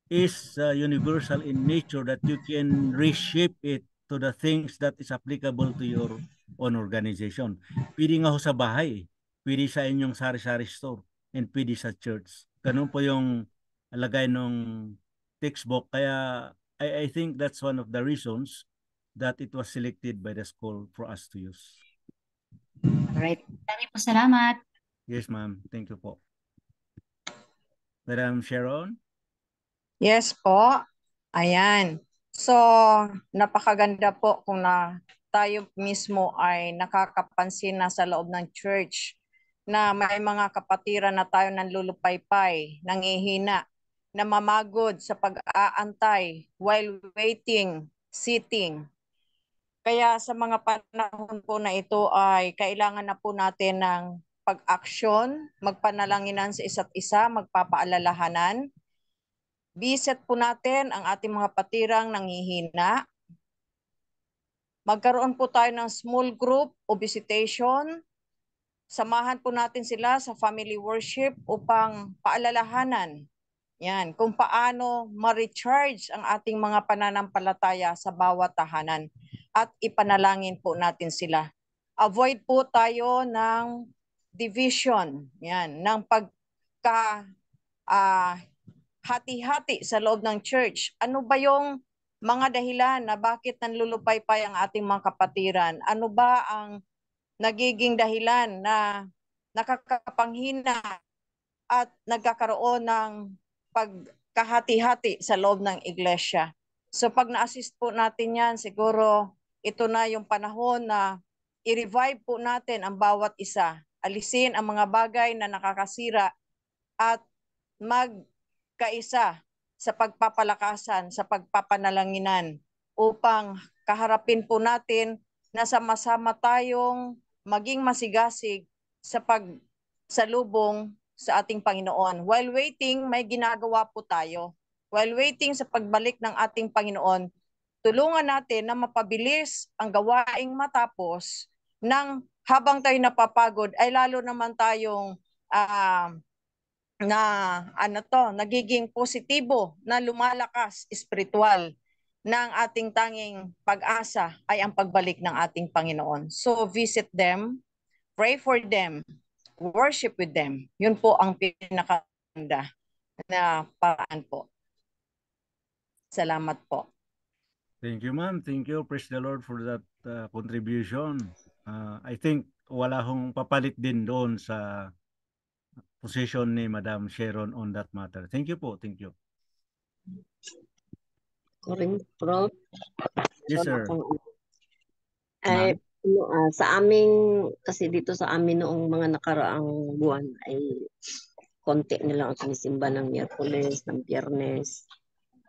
is universal in nature, that you can reshape it to the things that is applicable to your own organization. Pwede nga ho sa bahay, pwede sa inyong sari-sari store, and pwede sa church. Ganun po yung lagay ng textbook. Kaya I think that's one of the reasons that it was selected by the school for us to use. Alright. Dami po salamat. Yes, ma'am. Thank you po. Madam Sharon? Yes po. Ayan. So, napakaganda po kung tayo mismo ay nakakapansin na sa loob ng church na may mga kapatiran na tayo nanlulupaypay, nangihina, namamagod sa pag-aantay while waiting, sitting. Kaya sa mga panahon po na ito ay kailangan na po natin ng pag-aksyon, magpanalanginan sa isa't isa, magpapaalalahanan. Visit po natin ang ating mga patirang nanghihina. Magkaroon po tayo ng small group o visitation. Samahan po natin sila sa family worship upang paalalahanan yan, kung paano ma-recharge ang ating mga pananampalataya sa bawat tahanan at ipanalangin po natin sila. Avoid po tayo ng division, yan, ng hati-hati sa loob ng church. Ano ba yung mga dahilan na bakit nanlulupaypay ang ating mga kapatiran? Ano ba ang nagiging dahilan na nakakapanghina at nagkakaroon ng pagkahati-hati sa loob ng iglesia? So pag na-assist po natin yan, siguro ito na yung panahon na i-revive po natin ang bawat isa. Alisin ang mga bagay na nakakasira at magkaisa sa pagpapalakasan, sa pagpapanalanginan upang kaharapin po natin na sama-sama tayong maging masigasig sa pagsalubong sa ating Panginoon. While waiting, may ginagawa po tayo. While waiting sa pagbalik ng ating Panginoon, tulungan natin na mapabilis ang gawaing matapos nang habang tayo napapagod ay lalo naman tayong nagiging positibo, na lumalakas espiritual, ng ating tanging pag-asa ay ang pagbalik ng ating Panginoon. So visit them, pray for them, worship with them. Yun po ang pinakaganda na paraan po. Salamat po. Thank you, ma'am. Thank you. Praise the Lord for that contribution. I think wala hong papalit din doon sa position ni Madam Sharon on that matter. Thank you po. Thank you. Correct, Prof. Yes, sir. Ay, sa aming, kasi dito sa amin noong mga nakaraang buwan ay konti nilang ang sinisimba ng Miyerkules, ng Biyernes.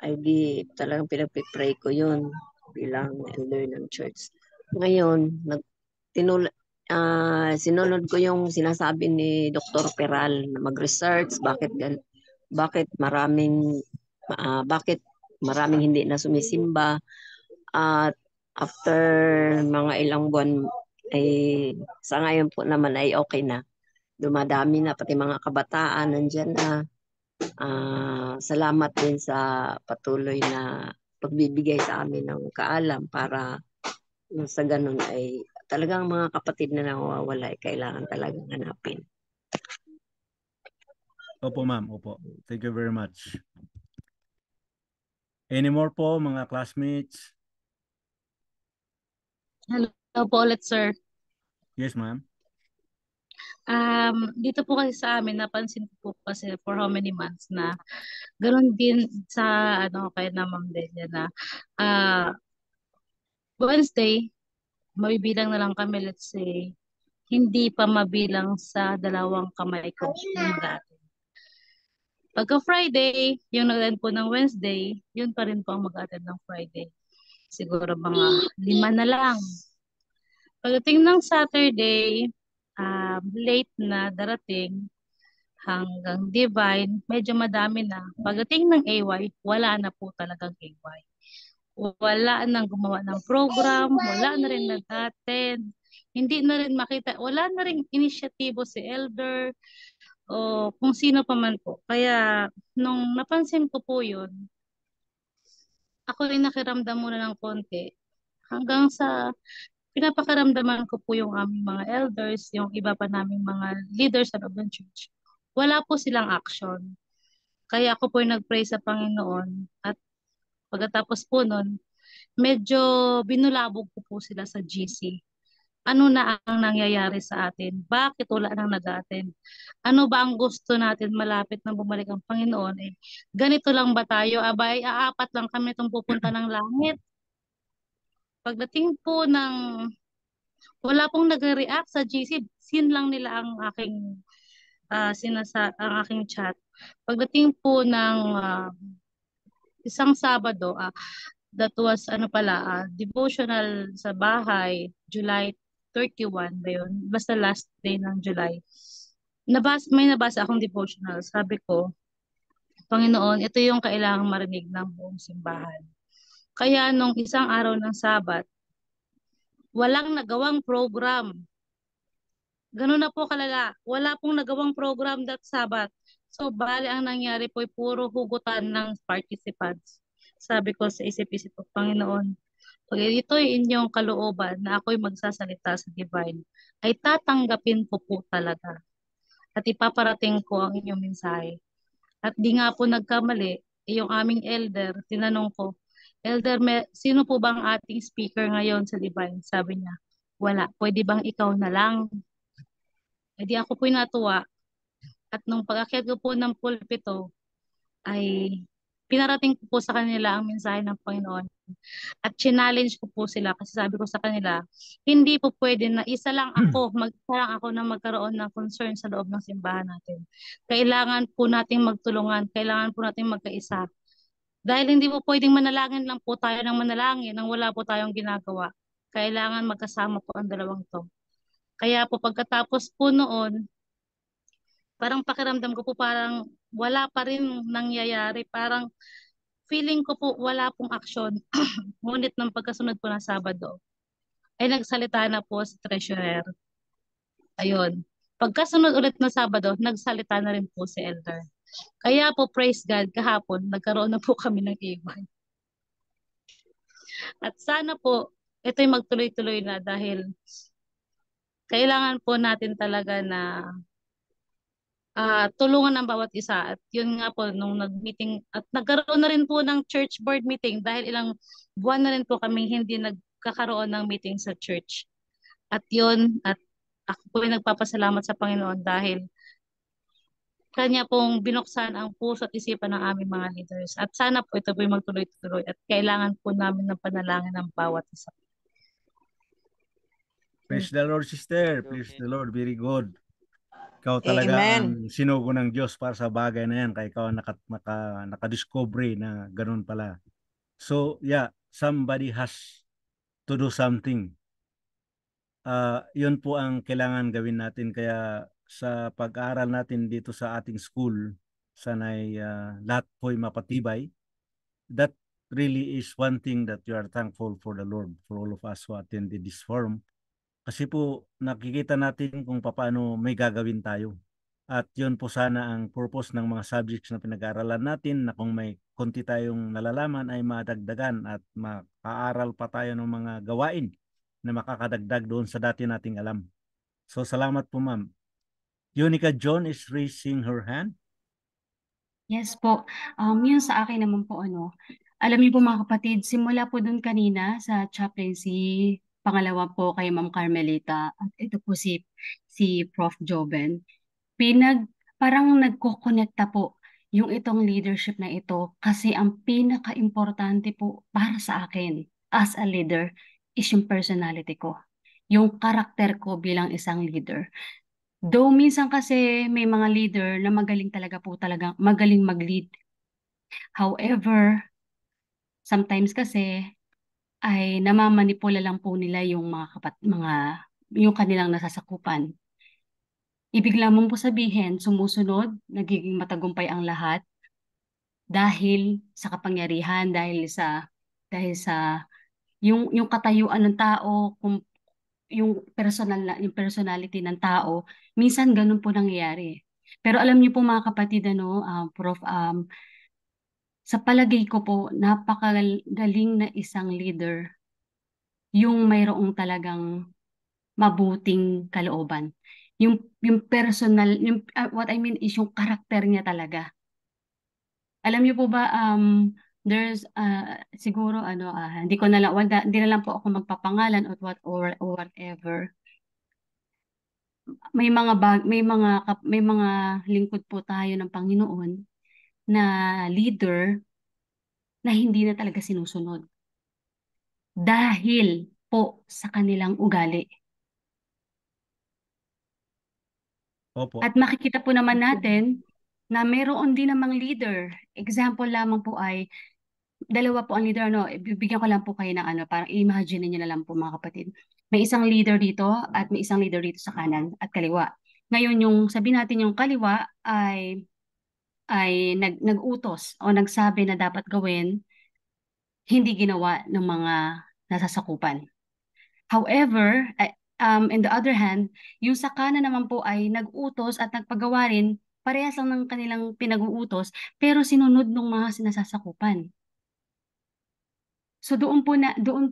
Ay di talagang pinag-pray ko yun bilang elder ng church. Ngayon, sinunod ko yung sinasabi ni Dr. Peral na mag-research bakit maraming hindi na sumisimba, at after mga ilang buwan ay sa ngayon po naman ay okay na. Dumadami na, pati mga kabataan nandyan na. Salamat din sa patuloy na pagbibigay sa amin ng kaalam para sa ganun ay talagang mga kapatid na nawawala ay kailangan talagang hanapin. Opo, ma'am. Opo. Thank you very much. Any more po, mga classmates? Hello po ulit, sir. Yes, ma'am. Dito po kasi sa amin, napansin ko po kasi for how many months na ganoon din sa kaya na Ma'am Delia na Wednesday, mabibilang na lang kami, let's say, hindi pa mabilang sa dalawang kamay ko yung dati. Pagka Friday, yung nag-attend po ng Wednesday, yun pa rin po ang mag-attend ng Friday. Siguro mga 5 na lang. Pagdating ng Saturday, late na darating hanggang Divine, medyo madami na. Pagdating ng AY, wala na po talagang AY. Wala nang gumawa ng program, wala na rin nag-attend, hindi na rin makita, wala na rin inisyatibo si elder o kung sino pa man po. Kaya nung napansin ko po yun, ako rin nakiramdam muna ng konti hanggang sa pinapakaramdaman ko po yung aming mga elders, yung iba pa naming mga leaders sa loob ng church. Wala po silang action. Kaya ako po yung nag-pray sa Panginoon at pagkatapos po nun, medyo binulabog ko po sila sa GC. Ano na ang nangyayari sa atin? Bakit wala nang nag-attend? Ano ba ang gusto natin malapit na bumalik ang Panginoon? Ganito lang ba tayo? Abay, aapat lang kami itong pupunta ng langit. Pagdating po ng wala pong nag-react sa GC, sin lang nila ang aking ang aking chat. Pagdating po ng isang Sabado, that was devotional sa bahay, July 31 ba yun? Basta last day ng July. May nabasa akong devotional. Sabi ko, Panginoon, ito yung kailangang marinig ng buong simbahan. Kaya nung isang araw ng Sabat, walang nagawang program. Ganun na po kalala. Wala pong nagawang program that Sabat. So, bali ang nangyari po ay puro hugutan ng participants. Sabi ko sa isip-isip ko, Panginoon, pag ito ay inyong kalooban na ako'y magsasalita sa divine, ay tatanggapin ko po talaga. At ipaparating ko ang inyong mensahe. At di nga po nagkamali, yung aming elder, tinanong ko, Elder, sino po bang ating speaker ngayon sa divine? Sabi niya, wala. Pwede bang ikaw na lang? E di ako po'y natuwa. At nung pag-akyat ko po ng pulpito, ay pinarating ko po sa kanila ang mensahe ng Panginoon. At challenge ko po sila kasi sabi ko sa kanila, hindi po pwede na isa lang ako na magkaroon ng concern sa loob ng simbahan natin. Kailangan po nating magtulungan, kailangan po nating magkaisa. Dahil hindi po pwedeng manalangin lang po tayo ng manalangin nang wala po tayong ginagawa. Kailangan magkasama po ang dalawang to. Kaya po pagkatapos po noon, parang pakiramdam ko po parang wala pa rin nangyayari. Parang feeling ko po wala pong aksyon. Ngunit ng pagkasunod po ng Sabado, ay nagsalita na po si Treasurer. Ayun. Pagkasunod ulit ng Sabado, nagsalita na rin po si Elder. Kaya po, praise God, kahapon, nagkaroon na po kami ng iwan. At sana po, ito'y magtuloy-tuloy na dahil kailangan po natin talaga na tulungan ng bawat isa. At yun nga po, nung nag-meeting, at nagkaroon na rin po ng church board meeting dahil ilang buwan na rin po kami hindi nagkakaroon ng meeting sa church. At yun, at ako po ay nagpapasalamat sa Panginoon dahil Kanya pong binuksan ang puso at isipan ng aming mga leaders. At sana po ito po yung magtuloy-tuloy at kailangan po namin ng panalangin ng bawat isa. Praise the Lord, sister. Praise the Lord. Very good. Ikaw talaga Amen. ang sinugo ng Diyos para sa bagay na yan. Kaya ikaw ang nakadiscovery na ganun pala. So, yeah, somebody has to do something. Yun po ang kailangan gawin natin. Kaya sa pag-aaral natin dito sa ating school, sanay lahat po'y mapatibay. That really is one thing that you are thankful for the Lord, for all of us who attended this forum. Kasi po nakikita natin kung paano may gagawin tayo. At yun po sana ang purpose ng mga subjects na pinag-aaralan natin, na kung may konti tayong nalalaman ay madagdagan at makaaral pa tayo ng mga gawain na makakadagdag doon sa dati nating alam. So salamat po, ma'am. Unica John is raising her hand. Yes po. Yun sa akin naman po alam niyo po mga kapatid, simula po dun kanina sa chaplaincy, pangalawa po kay Ma'am Carmelita at ito po si Prof. Joben. Parang nagko-connecta po yung itong leadership na ito kasi ang pinaka-importante po para sa akin as a leader is yung personality ko. Yung karakter ko bilang isang leader. Though minsan kasi may mga leader na magaling magaling mag-lead. However, sometimes kasi ay namamanipula lang po nila yung yung kanilang nasasakupan. Ibig lamang po sabihin, sumusunod, nagiging matagumpay ang lahat dahil sa kapangyarihan, dahil sa yung katayuan ng tao, yung personality ng tao, minsan ganun po nangyayari. Pero alam niyo po mga kapatid, Prof, sa palagay ko po, napakagaling na isang leader yung mayroong talagang mabuting kalooban. Yung personal, what I mean is yung karakter niya talaga. Alam niyo po ba, there's siguro hindi na lang po ako magpapangalan or whatever. May mga lingkod po tayo ng Panginoon na leader na hindi na talaga sinusunod dahil po sa kanilang ugali. Opo. At makikita po naman natin na mayroon din namang leader. Example lamang po ay dalawa po ang leader, bibigyan ko lang po kayo ng parang imagine niyo na lang po mga kapatid. May isang leader dito at may isang leader dito sa kanan at kaliwa. Ngayon yung sabi natin yung kaliwa ay ay nag-utos o nagsabi na dapat gawin, hindi ginawa ng mga nasasakupan. However, in the other hand, yung sa kanan naman po ay nag-utos at nagpagawa rin, parehas lang ng kanilang pinag-uutos, pero sinunod ng mga sinasasakupan. So doon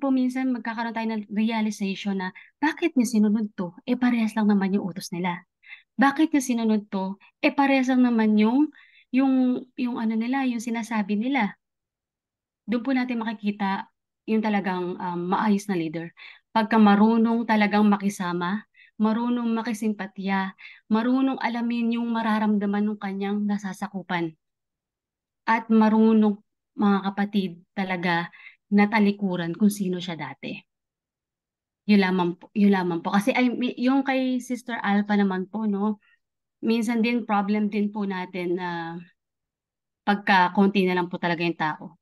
po minsan magkakaroon tayo ng realization na bakit niya sinunod to? Parehas lang naman yung utos nila. Bakit niya sinunod to? Parehas lang naman yung ano nila, yung sinasabi nila. Doon po natin makikita yung talagang maayos na leader. Pagka marunong talagang makisama, marunong makisimpatya, marunong alamin yung mararamdaman ng kanyang nasasakupan. At marunong, mga kapatid, talaga na talikuran kung sino siya dati. Yun lamang po, yun lamang po. Kasi yung kay Sister Alpha naman po, no, minsan din problem din po natin na pagka konti na lang po talaga yung tao.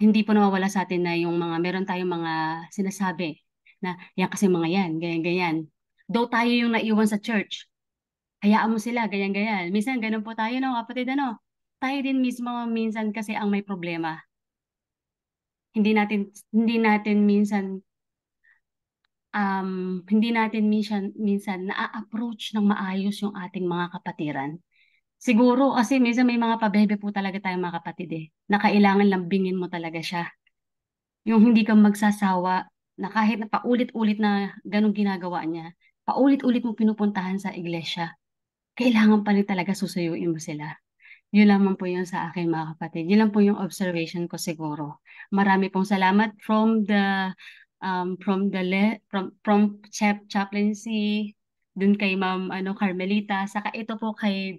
Hindi po nawawala sa atin na yung meron tayong mga sinasabi na yan kasi mga yan, ganyan, ganyan. Though tayo yung naiwan sa church, hayaan mo sila, ganyan, ganyan. Minsan ganun po tayo, no, kapatid, ano? Tayo din mismo minsan kasi ang may problema. Hindi natin minsan na-approach ng maayos yung ating mga kapatiran. Siguro kasi minsan may mga pabebe po talaga tayong mga kapatid na kailangan lambingin mo talaga siya. Yung hindi ka magsasawa na kahit na paulit-ulit na ganun ginagawa niya, paulit-ulit mo pinupuntahan sa iglesia, kailangan pa rin talaga susuyuin mo sila. Yun lamang po yun sa akin, mga kapatid. Yun lang po yung observation ko siguro. Marami pong salamat from chaplaincy, dun kay Ma'am Carmelita, saka ito po kay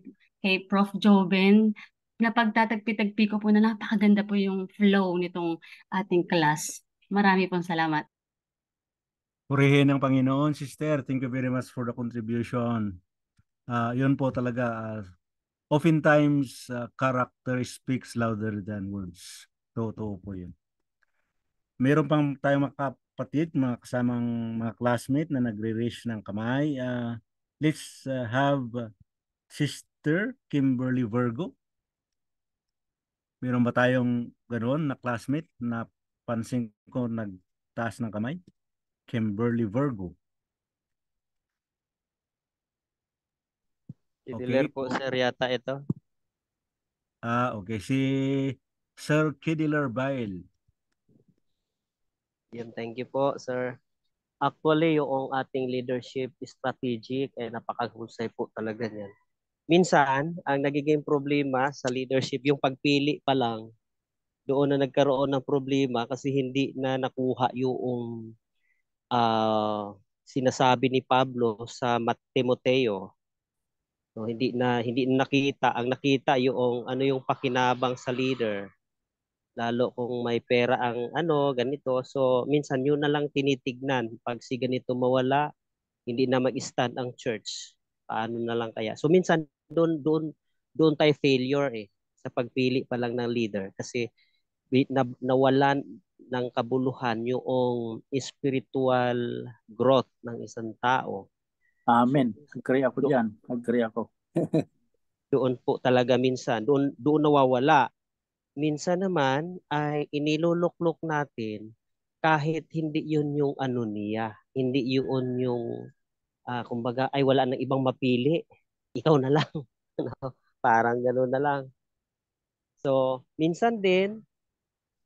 Prof. Joven, na pagtatagpi-tagpi ko po na napakaganda po yung flow nitong ating class. Marami pong salamat. Purihin ng Panginoon, sister. Thank you very much for the contribution. Yun po talaga, oftentimes character speaks louder than words. Totoo po yun. Meron pang tayong mga kapatid, mga kasamang mga classmate na nagre-raise ng kamay. Let's have Sister Kimberly Virgo. Meron ba tayong ganoon na classmate na pansin ko nagtaas ng kamay? Kimberly Virgo. Kidiler po, sir, yata ito. Okay. Si Sir Kidiler Bail. Thank you po, sir. Actually, yung ating leadership strategic ay napakahusay po talaga niyan. Minsan, ang nagiging problema sa leadership, yung pagpili pa lang, doon na nagkaroon ng problema kasi hindi na nakuha yung sinasabi ni Pablo sa Timoteo. So, hindi na nakita, ang nakita yung yung pakinabang sa leader. Lalo kung may pera ang ganito. So minsan yun na lang tinitignan. Pag si ganito mawala, hindi na mag-stand ang church. Paano na lang kaya? So minsan doon tayo failure sa pagpili pa lang ng leader kasi nawalan ng kabuluhan yung spiritual growth ng isang tao. Amen. Agree ako diyan. Agree ako. Doon po talaga minsan, doon nawawala. Minsan naman ay iniluluklok natin kahit hindi yun yung niya. Hindi yun yung kumbaga ay wala nang ibang mapili. Ikaw na lang. Parang gano'n na lang. So, minsan din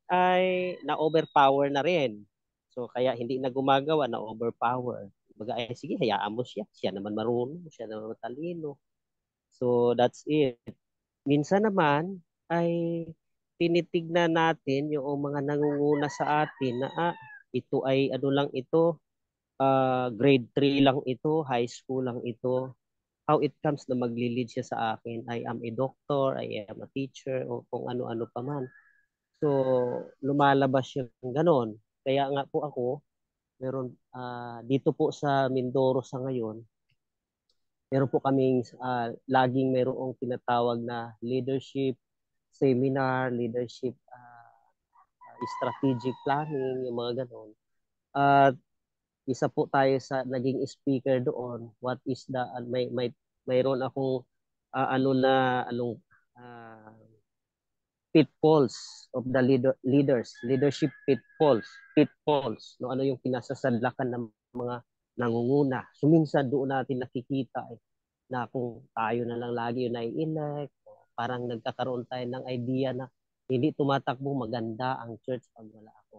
ay na-overpower na rin. So, kaya hindi na gumagawa, na-overpower. Kumbaga ay sige, hayaan mo siya. Siya naman marunong, siya naman matalino. So, that's it. Minsan naman ay tinitignan natin yung mga nangunguna sa atin na ito ay lang ito, grade 3 lang ito, high school lang ito. How it comes na magli-lead siya sa akin, I am a doctor, I am a teacher, o kung ano-ano pa man. So, lumalabas yung ganon. Kaya nga po ako, meron dito po sa Mindoro sa ngayon, meron po kaming laging mayroong tinatawag na leadership seminar, leadership strategic planning, yung mga ganon. At isa po tayo sa naging speaker doon. What is the mayroon akong pitfalls of the leadership pitfalls, no, ano yung kinasasadlakan ng mga nangunguna. So minsan doon natin nakikita na kung tayo na lang lagi yung nai-elect, parang nagkakaroon tayo ng idea na hindi tumatakbo maganda ang church pag wala ako.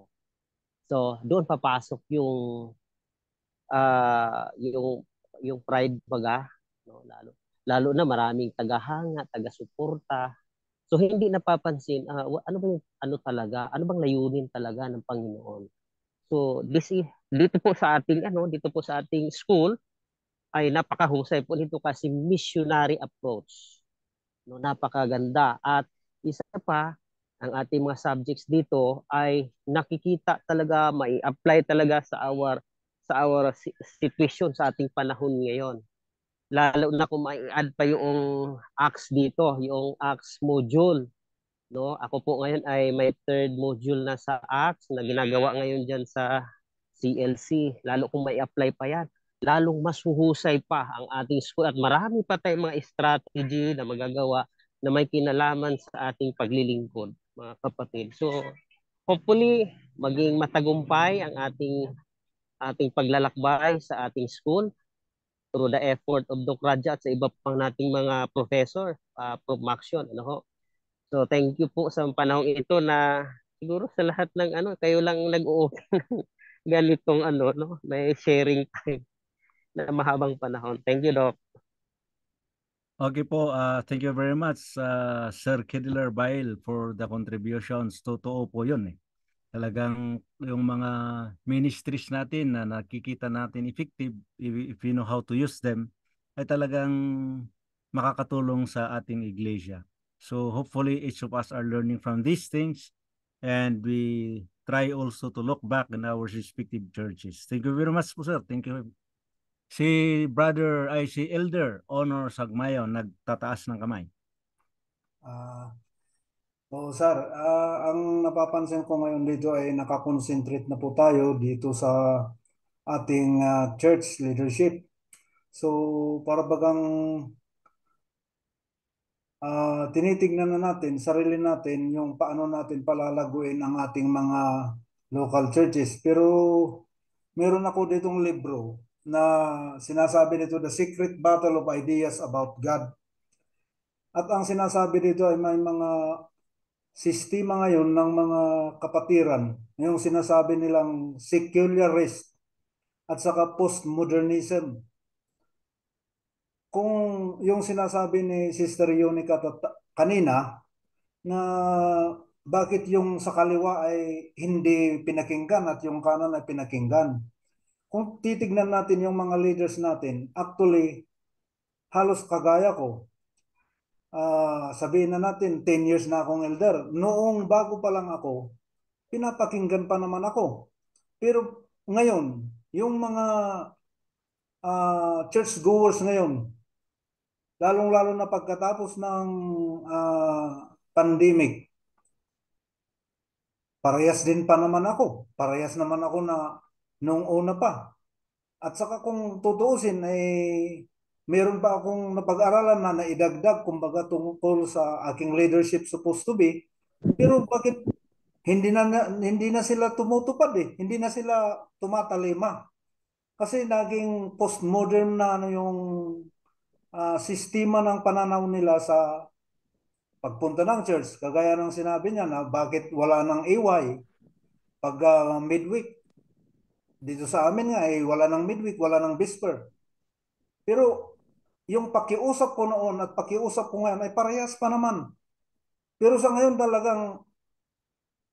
So doon papasok yung pride baga, no, lalo na maraming tagahanga, taga-suporta. So hindi napapansin ano ba yung ano bang layunin talaga ng Panginoon. So dito po sa ating school ay napakahusay po nito kasi missionary approach. No, napakaganda at isa pa ang ating mga subjects dito ay nakikita talaga, may apply talaga sa our situation sa ating panahon ngayon. Lalo na kung mai-add pa yung Acts dito, yung Acts module. No? Ako po ngayon ay may third module na sa Acts na ginagawa ngayon dyan sa CLC. Lalo kung may apply pa yan, lalong mas huhusay pa ang ating school at marami pa tayong mga strategy na magagawa na may kinalaman sa ating paglilingkod, mga kapatid. So, hopefully, maging matagumpay ang ating paglalakbay sa ating school through the effort of Doc Raja at sa iba pang nating mga professor, Prof. Maxion, ano ho. So thank you po sa panahong ito na siguro sa lahat ng kayo lang nag-o-open ng ganitong no, may sharing time na mahabang panahon. Thank you, Doc. Okay po, thank you very much, Sir Kidler Bail, for the contributions. Totoo po yun eh. Talagang yung mga ministries natin na nakikita natin effective if you know how to use them ay talagang makakatulong sa ating iglesia. So hopefully each of us are learning from these things and we try also to look back in our respective churches. Thank you very much po, sir. Thank you. Si Elder Honor Sagmayon nagtataas ng kamay. Sir, ang napapansin ko ngayon dito ay nakakonsentrate na po tayo dito sa ating church leadership. So, para bagang tinitignan na natin, sarili natin, yung paano natin palalaguin ang ating mga local churches. Pero meron ako ditong libro na sinasabi dito, The Secret Battle of Ideas About God. At ang sinasabi dito ay may mga sistema ngayon ng mga kapatiran, yung sinasabi nilang secularist at saka postmodernism. Kung yung sinasabi ni Sister Yonica kanina na bakit yung sa kaliwa ay hindi pinakinggan at yung kanan ay pinakinggan. Kung titignan natin yung mga leaders natin, actually, halos kagaya ko. Sabihin na natin, 10 years na akong elder. Noong bago pa lang ako, pinapakinggan pa naman ako. Pero ngayon, yung mga church goers ngayon, lalong-lalo na pagkatapos ng pandemic, parehas din pa naman ako. Parehas naman ako na nung una pa. At saka kung tutuusin, meron pa akong napag-aralan na naidagdag kumbaga tungkol sa aking leadership supposed to be. Pero bakit hindi na sila tumutupad eh. Hindi na sila tumatalima. Kasi naging postmodern na yung sistema ng pananaw nila sa pagpunta ng church. Kagaya ng sinabi niya na bakit wala ng AY pag midweek. Dito sa amin nga wala ng midweek, wala ng vesper. Pero yung pakiusap ko noon at pakiusap ko ngayon ay parehas pa naman. Pero sa ngayon talagang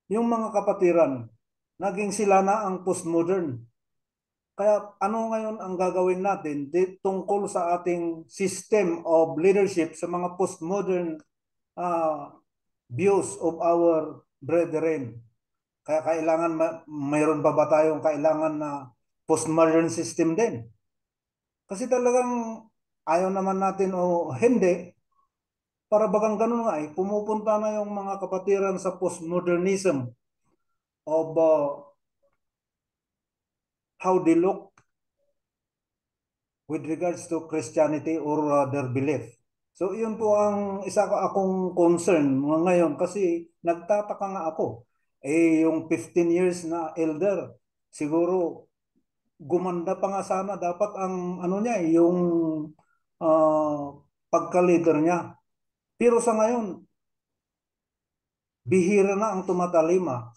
yung mga kapatiran, naging sila na ang postmodern. Kaya ano ngayon ang gagawin natin tungkol sa ating system of leadership sa mga postmodern views of our brethren? Kaya kailangan, mayroon pa ba tayong kailangan na postmodern system din? Kasi talagang ayaw naman natin o hindi, para bagang ganun nga pumupunta na yung mga kapatiran sa postmodernism of how they look with regards to Christianity or their belief. So yun po ang isa akong concern ngayon kasi nagtataka nga ako. Yung 15 years na elder, siguro gumanda pa nga sana dapat ang ano niya, yung ah, pagka-leader niya. Pero sa ngayon, bihira na ang tumatalima.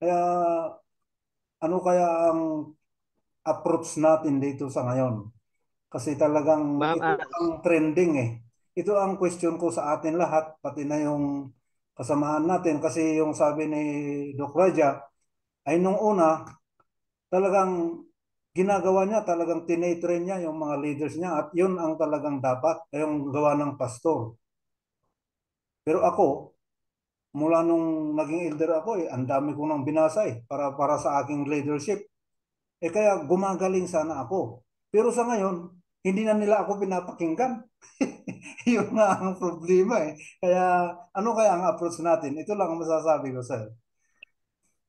Kaya ano kaya ang approach natin dito sa ngayon? Kasi talagang Ma'am, ito ang trending eh. Ito ang question ko sa atin lahat, pati na yung kasamaan natin. Kasi yung sabi ni Doc Raja, ay nung una, talagang ginagawa niya, talagang tinetrain niya yung mga leaders niya at yun ang talagang dapat, yung gawa ng pastor. Pero ako, mula nung naging elder ako, ang dami ko nang binasa para sa aking leadership. Kaya gumagaling sana ako. Pero sa ngayon, hindi na nila ako pinapakinggan. Yun nga ang problema eh. Kaya ano kaya ang approach natin? Ito lang ang masasabi ko, sir.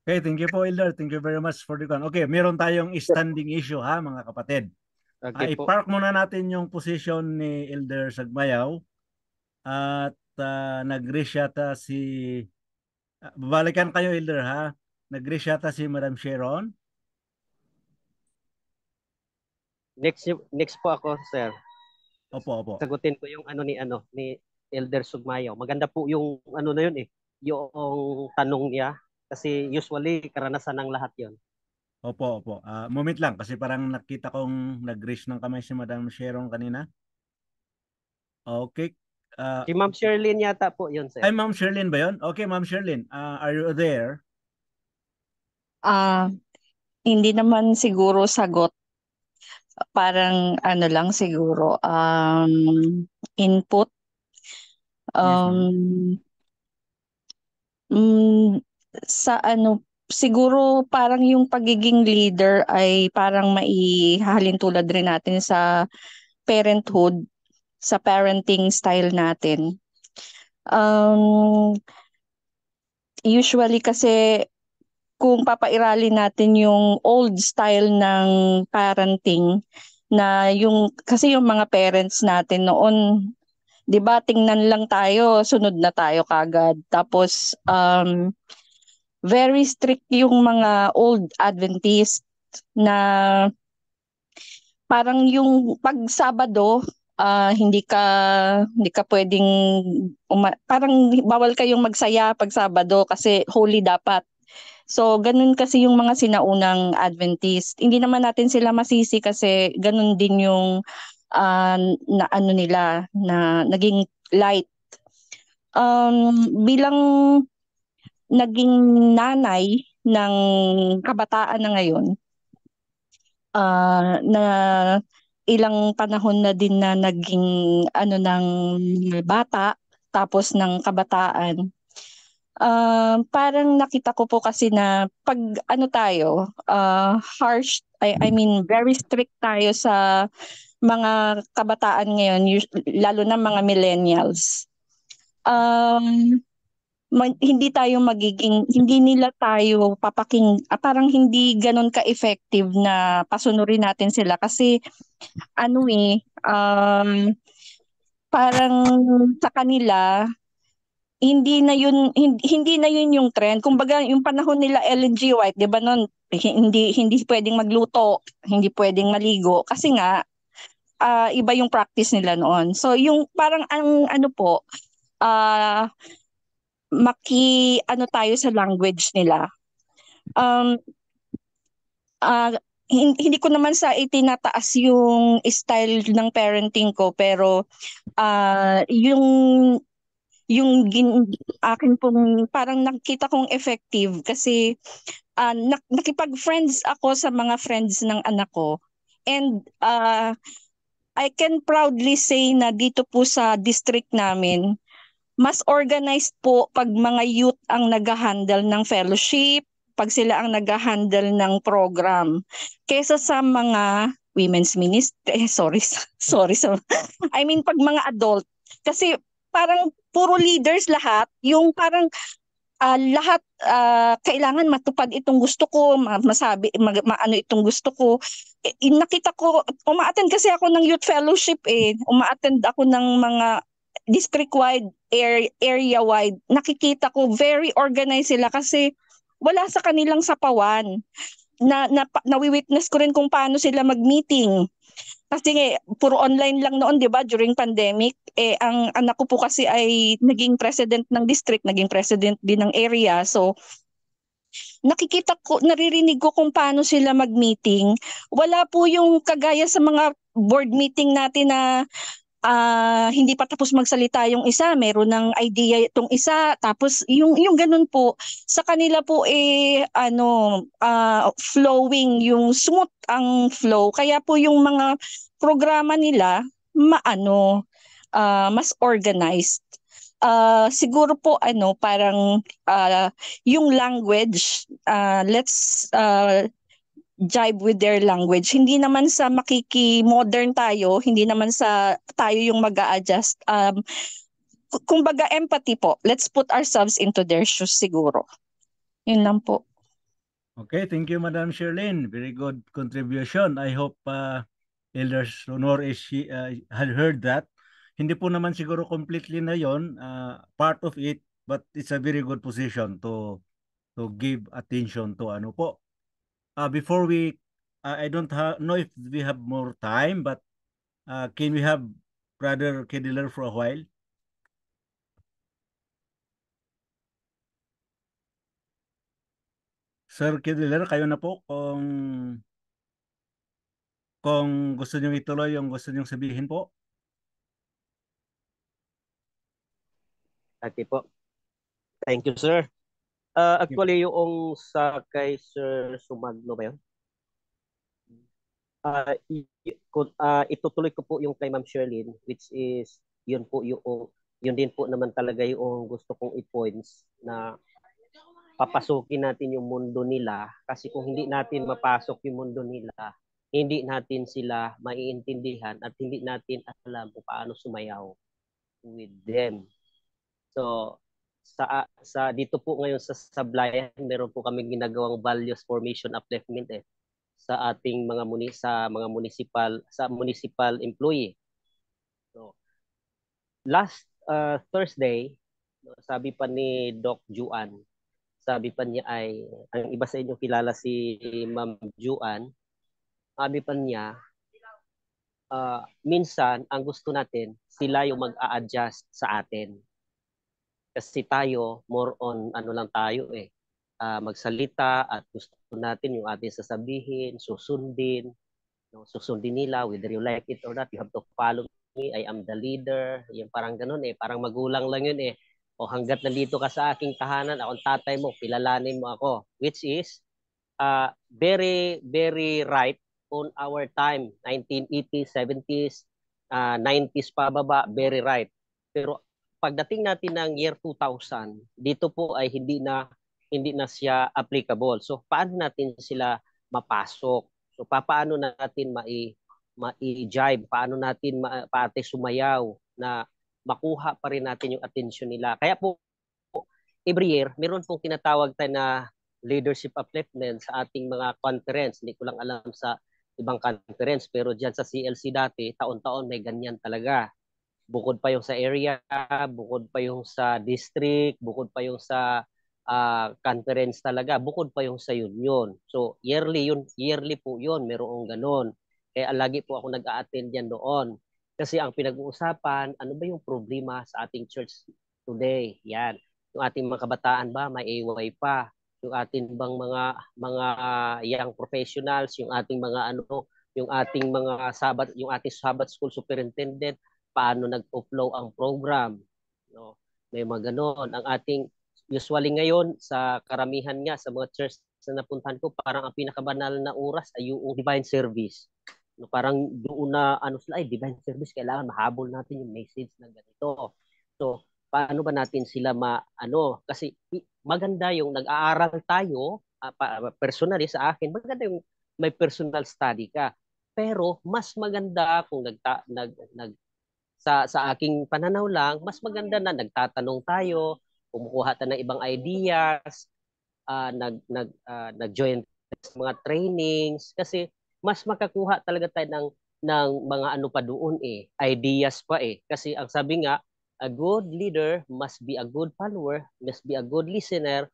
Okay, thank you po, Elder. Thank you very much for the con. Okay, meron tayong standing issue ha, mga kapatid. Okay po. I-park muna natin yung position ni Elder Sagmayaw at nag-raise yata babalikan kayo, Elder ha. Nag-raise yata si Madam Sharon. Next po ako, sir. Opo. Sagutin ko yung ni Elder Sugmayaw. Maganda po yung na yun eh. Yung tanong niya kasi usually karanasan ng lahat 'yon. Opo. Moment lang kasi parang nakita kong nag-raise ng kamay si Madam Sharon kanina. Okay. Si Ma'am Sherlyn yata po 'yon, sir. Ay, Ma'am Sherlyn ba 'yon? Okay, Ma'am Sherlyn, are you there? Hindi naman siguro sagot. Parang ano lang siguro, input. Sa ano, siguro parang yung pagiging leader ay parang maihahalin tulad rin natin sa parenthood, sa parenting style natin. Usually kasi kung papairalin natin yung old style ng parenting na kasi yung mga parents natin noon, 'di ba, tingnan lang tayo, sunod na tayo kagad. Tapos very strict yung mga old Adventist na parang yung pag Sabado hindi ka pwedeng parang bawal kayong magsaya pag Sabado kasi holy dapat. So, ganun kasi yung mga sinaunang Adventist. Hindi naman natin sila masisi kasi ganun din yung na ano nila, na naging light. Bilang naging nanay ng kabataan na ngayon, na ilang panahon na din na naging ng bata, tapos ng kabataan. Parang nakita ko po kasi na pag tayo, harsh, I mean very strict tayo sa mga kabataan ngayon, lalo na mga millennials. Hindi nila tayo parang hindi ganun ka-effective na pasunurin natin sila kasi parang sa kanila hindi na yun yung trend. Kumbaga yung panahon nila Ellen G. White, 'di ba noon, hindi pwedeng magluto, hindi pwedeng maligo kasi nga iba yung practice nila noon. So yung parang ang tayo sa language nila. Hindi ko naman sa itinataas yung style ng parenting ko, pero yung akin pong parang nakita kong effective kasi nakipag-friends ako sa mga friends ng anak ko, and I can proudly say na dito po sa district namin mas organized po pag mga youth ang nag-handle ng fellowship, pag sila ang nag-handle ng program, kaysa sa mga women's ministry, sorry, I mean pag mga adult, kasi parang puro leaders lahat, yung parang lahat kailangan matupad itong gusto ko, masabi maano itong gusto ko. Nakita ko, uma-attend kasi ako ng youth fellowship uma-attend ako ng mga district-wide, area-wide. Nakikita ko very organized sila kasi wala sa kanilang sapawan. Nawi-witness ko rin kung paano sila mag-meeting. Kasi puro online lang noon, 'di ba, during pandemic. Ang anak ko po kasi ay naging president ng district, naging president din ng area. So nakikita ko, naririnig ko kung paano sila mag-meeting. Wala po yung kagaya sa mga board meeting natin na hindi pa tapos magsalita yung isa, meron ng idea itong isa, tapos yung ganun po sa kanila po flowing, yung smooth ang flow, kaya po yung mga programa nila mas organized. Siguro po parang yung language, let's jibe with their language. Hindi naman sa makiki-modern tayo, hindi naman sa tayo yung mag-a-adjust. Kumbaga empathy po. Let's put ourselves into their shoes siguro. Yun lang po. Okay, thank you, Madam Sherlyn. Very good contribution. I hope Elder Sonor had heard that. Hindi po naman siguro completely na yon, part of it, but it's a very good position to give attention to ano po. Before we, I don't know if we have more time, but can we have Brother Kediller for a while? Sir Kediller, kayo na po kung gusto nyo ituloy yung gusto nyo sabihin po. Okay po. Thank you, sir. Actually, yung sa kay Sir Sumagno ba yun? Itutuloy ko po yung kay Ma'am Sherlyn, which is yun din po naman talaga yung gusto kong i-points na papasukin natin yung mundo nila, kasi kung hindi natin mapasok yung mundo nila, hindi natin sila maiintindihan at hindi natin alam kung paano sumayaw with them. So sa dito po ngayon sa Sablayan, meron po kaming ginagawang values formation upliftment sa ating mga municipal employee. So last Thursday, sabi pa ni Doc Juan, sabi pa niya ay, ang iba sa inyo kilala si Ma'am Juan, sabi pa niya, minsan ang gusto natin, sila yung mag-a-adjust sa atin. Kasi tayo, more on lang tayo magsalita at gusto natin yung ating sasabihin, susundin nila, whether you like it or not, you have to follow me, I am the leader, yung parang ganun parang magulang lang yun o hanggat nandito ka sa aking tahanan, akong tatay mo, kilalanin mo ako, which is very, very right on our time, 1980s, 70s, 90s pababa, very right. Pero pagdating natin ng year 2000, dito po ay hindi na siya applicable. So paano natin sila mapasok? So paano natin mai-jibe? Paano natin paate sumayaw na makuha pa rin natin yung attention nila? Kaya po every year meron pong tinatawag tayo na leadership upliftment sa ating mga conference. Hindi ko lang alam sa ibang conference, pero diyan sa CLC dati, taon-taon may ganyan talaga. Bukod pa yung sa area, bukod pa yung sa district, bukod pa yung sa conference talaga, bukod pa yung sa union. So yearly po yun, merong ganon. Kaya lagi po ako nag-a-attend yan doon. Kasi ang pinag-uusapan, ano ba yung problema sa ating church today? Yan. Yung ating mga kabataan ba, may AY pa? Yung ating bang mga young professionals, yung ating mga yung ating Sabbath school superintendent, paano nag-flow ang program, may mga ganon. Ang ating usually ngayon sa karamihan nga sa mga church na napuntahan ko, parang ang pinakabanal na oras ay yung divine service. Parang doon na sila, divine service, kailangan mahabol natin yung message na ganito. So paano ba natin sila kasi maganda yung nag-aaral tayo, personally sa akin, maganda yung may personal study ka. Pero mas maganda kung sa aking pananaw lang, mas maganda na nagtatanong tayo, kumukuha tayo ng ibang ideas, nag-join sa mga trainings kasi mas makakuha talaga tayo ng mga ano pa doon ideas pa kasi ang sabi nga a good leader must be a good follower, must be a good listener,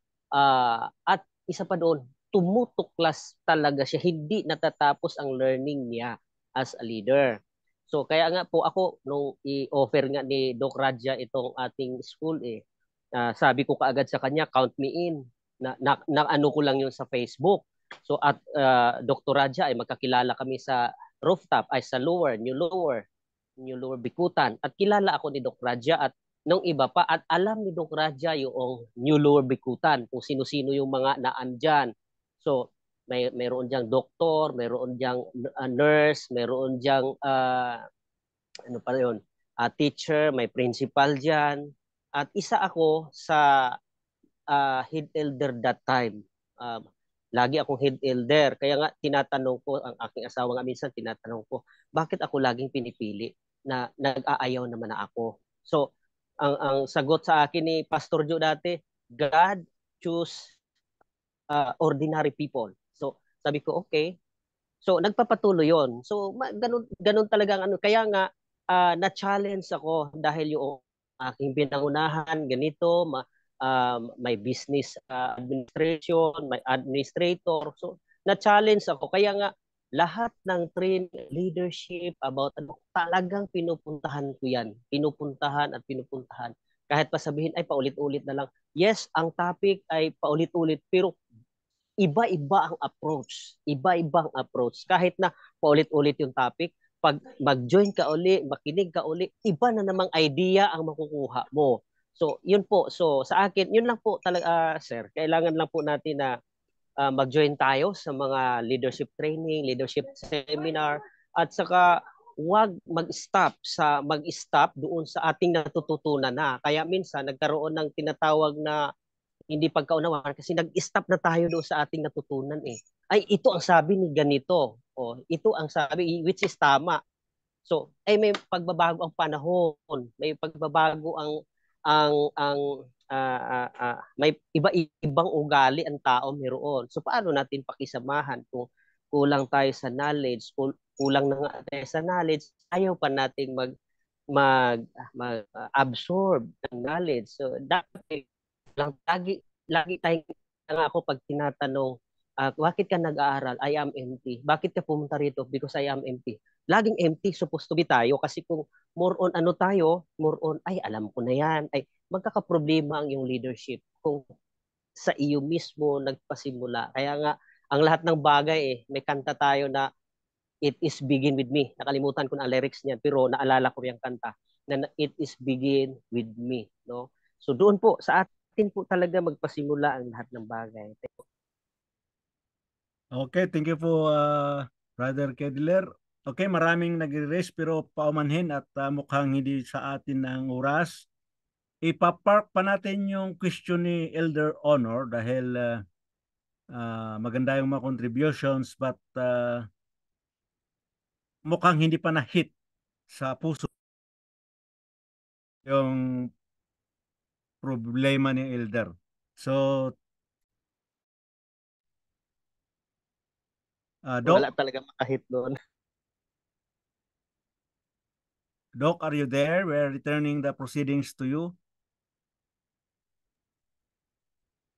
at isa pa doon, tumutuklas talaga siya, hindi natatapos ang learning niya as a leader. So kaya nga po ako nung i-offer nga ni Doc Raja itong ating school sabi ko kaagad sa kanya, count me in. Na ano ko lang yun sa Facebook. So at Dr. Raja ay magkakilala kami sa rooftop ay sa New Lower Bikutan. At kilala ako ni Dr. Raja at nung iba pa at alam ni Dr. Raja yung New Lower Bikutan kung sino-sino yung mga naandyan. So mayroon diyang doktor, mayroon diyang nurse, mayroon diyang ano pa yun, teacher, may principal diyan. At isa ako sa head elder that time. Lagi akong head elder. Kaya nga tinatanong ko, ang aking asawa nga minsan tinatanong ko, bakit ako laging pinipili na nag-aayaw naman na ako? So, ang sagot sa akin ni Pastor Joe dati, God choose ordinary people. So, sabi ko, okay. So, nagpapatuloy yon. So, ganun talaga ang ano. Kaya nga, na-challenge ako dahil yung aking pinangunahan, ganito, may business administration, may administrator. So, na-challenge ako. Kaya nga, lahat ng training, leadership, about ano, talagang pinupuntahan ko yan. Pinupuntahan at pinupuntahan. Kahit pa sabihin, ay paulit-ulit na lang. Yes, ang topic ay paulit-ulit, pero iba-iba ang approach. Iba-iba ang approach. Kahit na paulit-ulit yung topic, pag mag-join ka uli, makinig ka uli, iba na namang idea ang makukuha mo. So, yun po. So, sa akin, yun lang po talaga, sir. Kailangan lang po natin na mag-join tayo sa mga leadership training, leadership seminar, at saka wag mag-stop doon sa ating natututunan na. Kaya minsan, nagkaroon ng tinatawag na hindi pagkaunawaan kasi nag-stop na tayo doon sa ating natutunan Ay, ito ang sabi ni ganito. Ito ang sabi, which is tama. So, ay may pagbabago ang panahon, may pagbabago may iba-ibang ugali ang tao meron. So, paano natin pakisamahan kung kulang tayo sa knowledge, kulang na nga tayo sa knowledge, ayaw pa nating mag-absorb ng knowledge. So, dapat lang lagi tayong ako pag tinatanong bakit ka nag-aaral? I am empty. Bakit ka pumunta rito? Because I am empty. Laging empty supposed to be tayo kasi kung more on ano tayo, more on ay alam ko na yan. Ay magkakaproblema ang iyong leadership kung sa iyo mismo nagpasimula. Kaya nga ang lahat ng bagay may kanta tayo na It is begin with me. Nakalimutan ko na ang lyrics niyan pero naalala ko yung kanta na it is begin with me, no? So doon po sa atin po talaga magpasimula ang lahat ng bagay. Okay, thank you po Brother Kedler. Okay, maraming nagre-raise pero paumanhin at mukhang hindi sa atin ang oras. Ipapark pa natin yung question ni Elder Honor dahil maganda yung mga contributions but mukhang hindi pa na-hit sa puso yung problema ni Elder. So, Doc? Wala talaga makahit doon. Doc, are you there? We're returning the proceedings to you.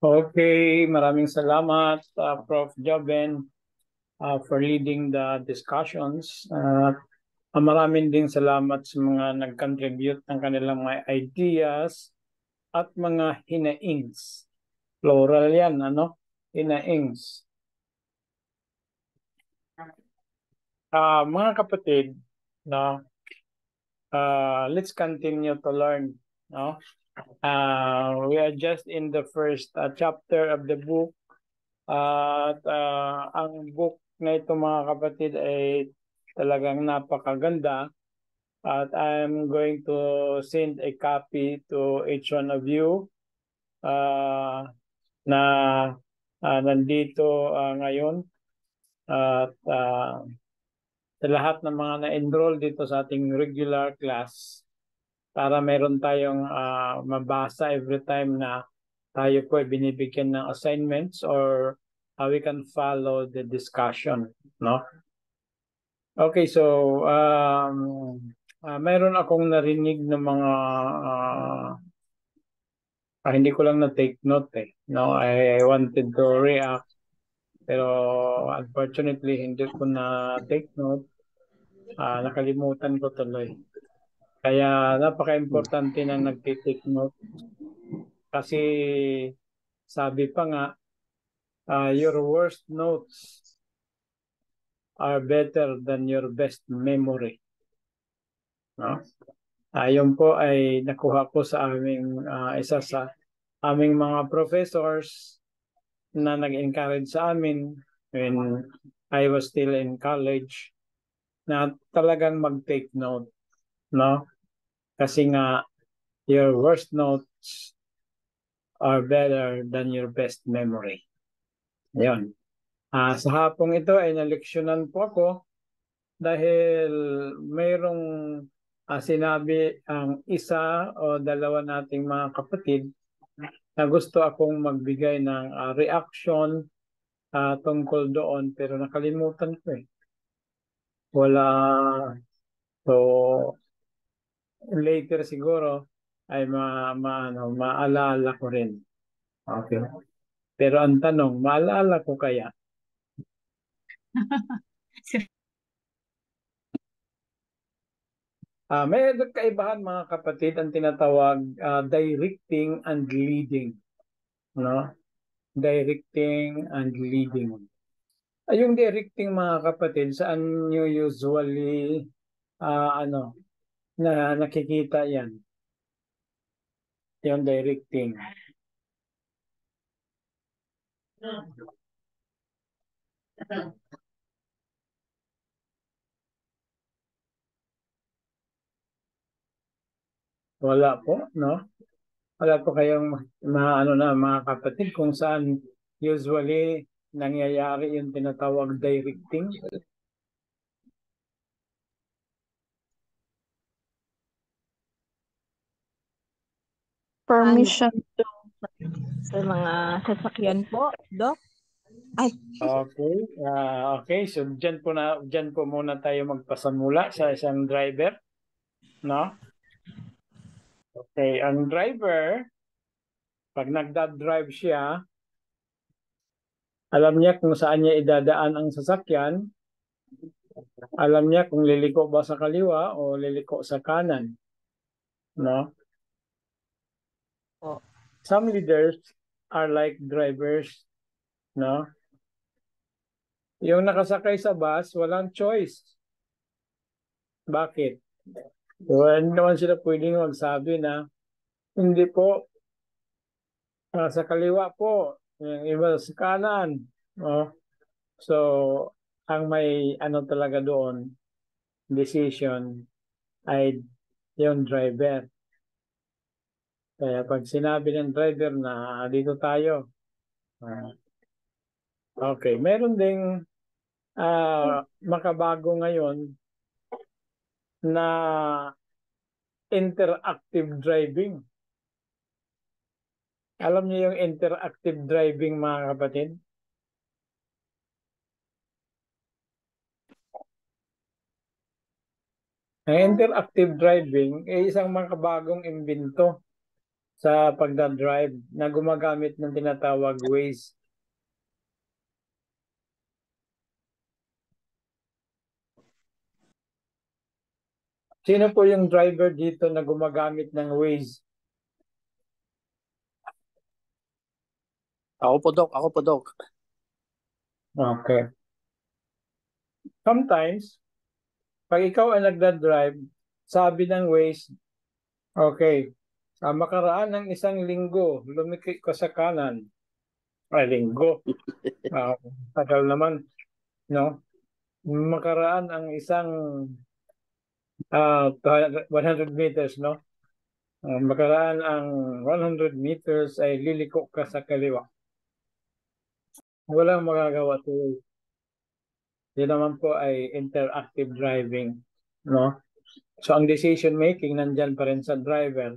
Okay, maraming salamat Prof. Joben for leading the discussions. Maraming ding salamat sa mga nag-contribute ng kanilang mga ideas at mga hinaings. Plural yan, ano? Hinaings. Mga kapatid, no? Let's continue to learn, no? We are just in the first chapter of the book. Ang book na ito mga kapatid ay talagang napakaganda. At I'm going to send a copy to each one of you na nandito ngayon. At sa lahat ng mga na-enroll dito sa ating regular class, para meron tayong mabasa every time na tayo po ay binibigyan ng assignments or we can follow the discussion, no? Okay, so mayroon akong narinig ng mga hindi ko lang na-take note no? I wanted to react pero unfortunately hindi ko na-take note. Nakalimutan ko tuloy. Kaya napaka-importante na nag-take note. Kasi sabi pa nga, your worst notes are better than your best memory. No? Yun po ay nakuha ko sa aming isa sa aming mga professors na nag-encourage sa amin when I was still in college na talagang mag-take note, no? Kasi nga your worst notes are better than your best memory. Ayun. Sa hapong ito ay naleksyonan po ako dahil mayroong sinabi ang isa o dalawa nating mga kapatid na gusto akong magbigay ng reaction tungkol doon pero nakalimutan ko Wala. So, later siguro ay maalala ko rin. Okay. Pero ang tanong, maalala ko kaya? May kaibahan mga kapatid ang tinatawag directing and leading. No? Directing and leading. Yung directing mga kapatid, saan nyo usually na nakikita yan? Yung directing. Wala po, no? Wala po kayong mga kapatid kung saan usually nangyayari yung tinatawag directing? Permission to sa mga sasakyan po, Doc. Ay. Okay. Okay, so diyan po muna tayo magpasamula sa isang driver, no? Okay, ang driver pag nagda-drive siya, alam niya kung saan niya idadaan ang sasakyan. Alam niya kung liliko ba sa kaliwa o liliko sa kanan. No? Some leaders are like drivers, no? Yung nakasakay sa bus, walang choice. Bakit? Hindi naman sila pwedeng magsabi na hindi po sa kaliwa po, yung iba sa kanan. No? So, ang may talaga doon, decision ay yung driver. Kaya pag sinabi ng driver na dito tayo, okay, meron ding makabago ngayon na interactive driving. Alam niyo yung interactive driving mga kapatid? Ang interactive driving ay isang makabagong imbento sa pagdadrive na gumagamit ng tinatawag Waze. Sino po yung driver dito na gumagamit ng Waze? Ako po, Doc. Okay. Sometimes, pag ikaw ay nagdadrive, sabi ng Waze, okay, makaraan ng isang linggo, lumikik ka sa kanan. Linggo. Tagal naman, no? Makaraan ang isang 100 meters, no? Makaraan ang 100 meters ay liliko ka sa kaliwa. Walang magagawa to. Yun naman po ay interactive driving, no? So ang decision making nandyan pa rin sa driver.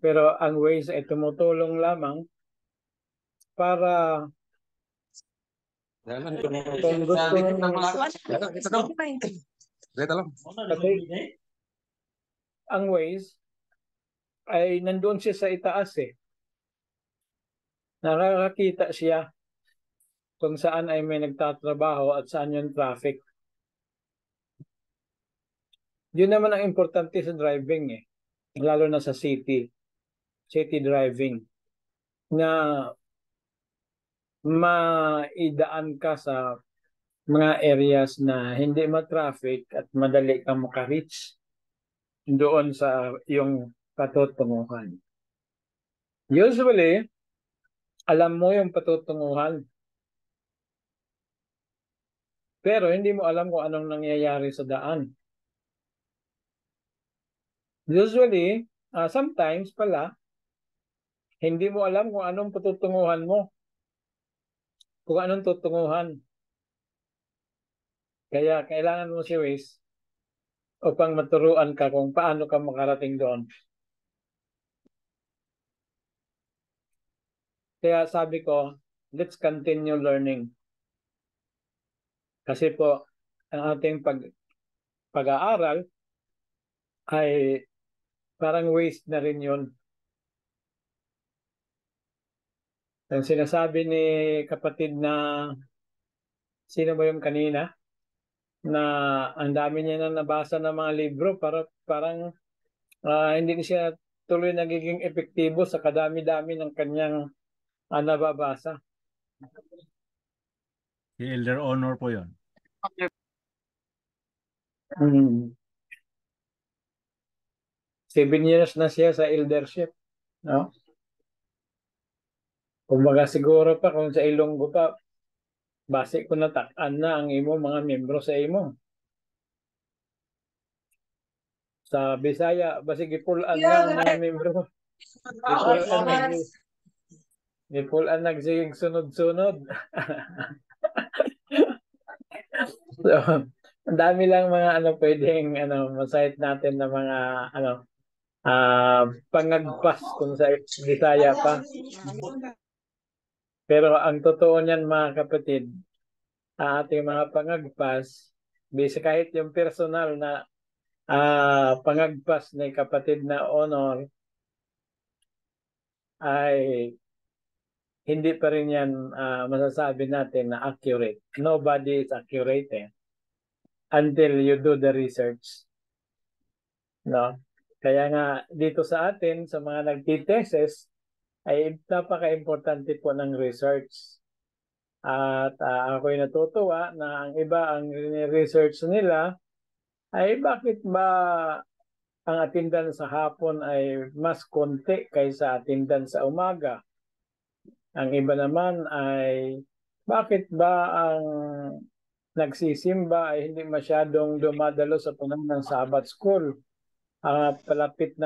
Pero ang Waze ay tumutulong lamang para kung gusto kasi ang Waze ay nandoon siya sa itaas eh. Nakakakita siya kung saan ay may nagtatrabaho at saan yung traffic. Yun naman ang importante sa driving eh. Lalo na sa city driving. Na maidaan ka sa mga areas na hindi ma-traffic at madali kang maka-reach doon sa yung patutunguhan. Usually, alam mo yung patutunguhan. Pero hindi mo alam kung anong nangyayari sa daan. Usually, sometimes pala, hindi mo alam kung anong patutunguhan mo. Kung anong tutunguhan. Kaya kailangan mo si Waze upang maturuan ka kung paano ka makarating doon. Kaya sabi ko, let's continue learning. Kasi po, ang ating pag-aaral ay parang waste na rin yun. Ang sinasabi ni kapatid na, sino ba yung kanina? Na ang dami niya na nabasa ng mga libro, parang hindi siya tuloy nagiging epektibo sa kadami-dami ng kanyang nababasa. Si Elder Honor po yun. 7 years na siya sa eldership. No? Kumbaga siguro pa kung sa Ilonggo pa, base ko natak-an na ang imo mga membro sa imo. Sa Bisaya, base gipulan na ang mga membro. Gipulan nagsigig sunod-sunod. So, ang dami lang mga pwedeng masite natin na mga pangagpas kung sa Bisaya pa. Pero ang totoo niyan mga kapatid, ating mga pangagpas, kahit yung personal na pangagpas ni kapatid na Honor, ay hindi pa rin yan masasabi natin na accurate. Nobody is accurate until you do the research. No? Kaya nga dito sa atin, sa mga nagtitesis, ay napaka-importante po ng research. At ako'y natutuwa na ang iba ang research nila ay bakit ba ang attendance sa hapon ay mas konti kaysa attendance sa umaga. Ang iba naman ay bakit ba ang nagsisimba ay hindi masyadong dumadalo sa punong ng Sabbath School. Palapit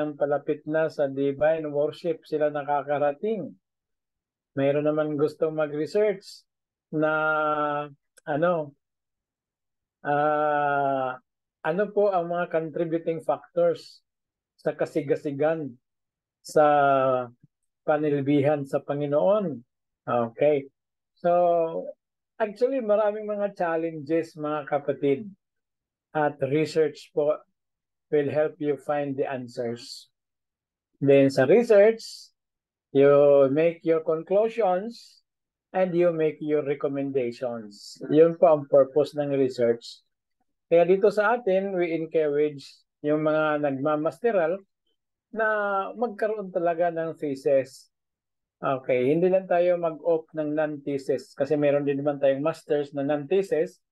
na sa divine worship sila nakakarating. Mayroon naman gustong mag-research na ano po ang mga contributing factors sa kasigasigan sa panilbihan sa Panginoon. Okay. So, actually maraming mga challenges mga kapatid. At research po will help you find the answers. Then sa research, you make your conclusions and you make your recommendations. Yun po ang purpose ng research. Kaya dito sa atin, we encourage yung mga nagmamasteral na magkaroon talaga ng thesis. Okay, hindi lang tayo mag-opt ng non-thesis kasi meron din naman tayong masters na non-thesis.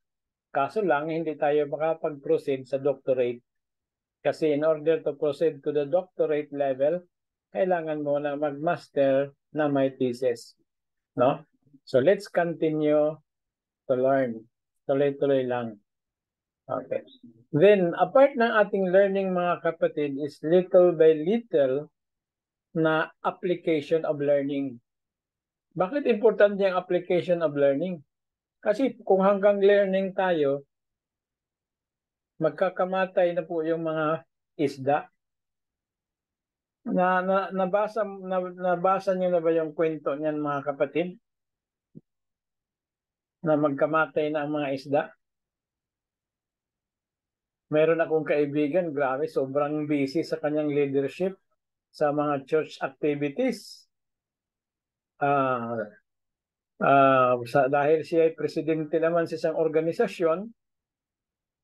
Kaso lang, hindi tayo makapag-proceed sa doctorate. Kasi in order to proceed to the doctorate level, kailangan mo na mag-master na may thesis. No? So let's continue to learn. Tuloy-tuloy lang. Okay. Then, apart ng ating learning mga kapatid is little by little na application of learning. Bakit importante yung application of learning? Kasi kung hanggang learning tayo, magkakamatay na po yung mga isda. Nabasa niyo na ba yung kwento niyan, mga kapatid? Na magkamatay na ang mga isda? Meron akong kaibigan, grabe, sobrang busy sa kanyang leadership sa mga church activities. Dahil siya ay presidente naman sa isang organisasyon,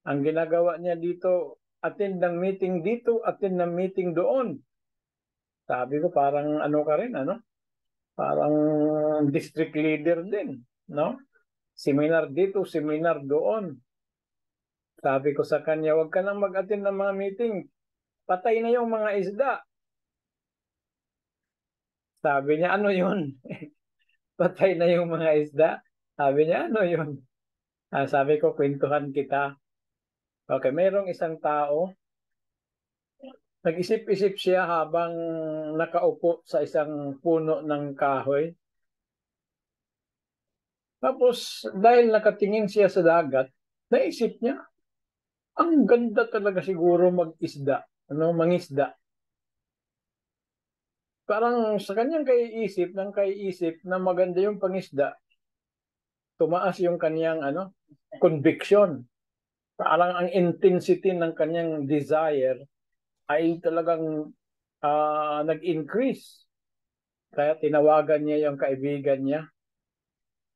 ang ginagawa niya dito, attend ng meeting dito, attend ng meeting doon. Sabi ko, parang ano ka rin, ano? Parang district leader din, no? Seminar dito, seminar doon. Sabi ko sa kanya, huwag ka nang mag-attend ng mga meeting. Patay na yung mga isda. Sabi niya, ano yun? Patay na yung mga isda. Sabi niya, ano yun? Sabi ko, kwentuhan kita. Okay, mayroong isang tao. Nag-isip-isip siya habang nakaupo sa isang puno ng kahoy. Tapos, dahil nakatingin siya sa dagat, naisip niya, ang ganda talaga siguro mag-isda, mangisda. Parang sa kanyang kaiisip na maganda yung pangisda, tumaas yung kanyang conviction. Parang ang intensity ng kanyang desire ay talagang nag-increase. Kaya tinawagan niya yung kaibigan niya.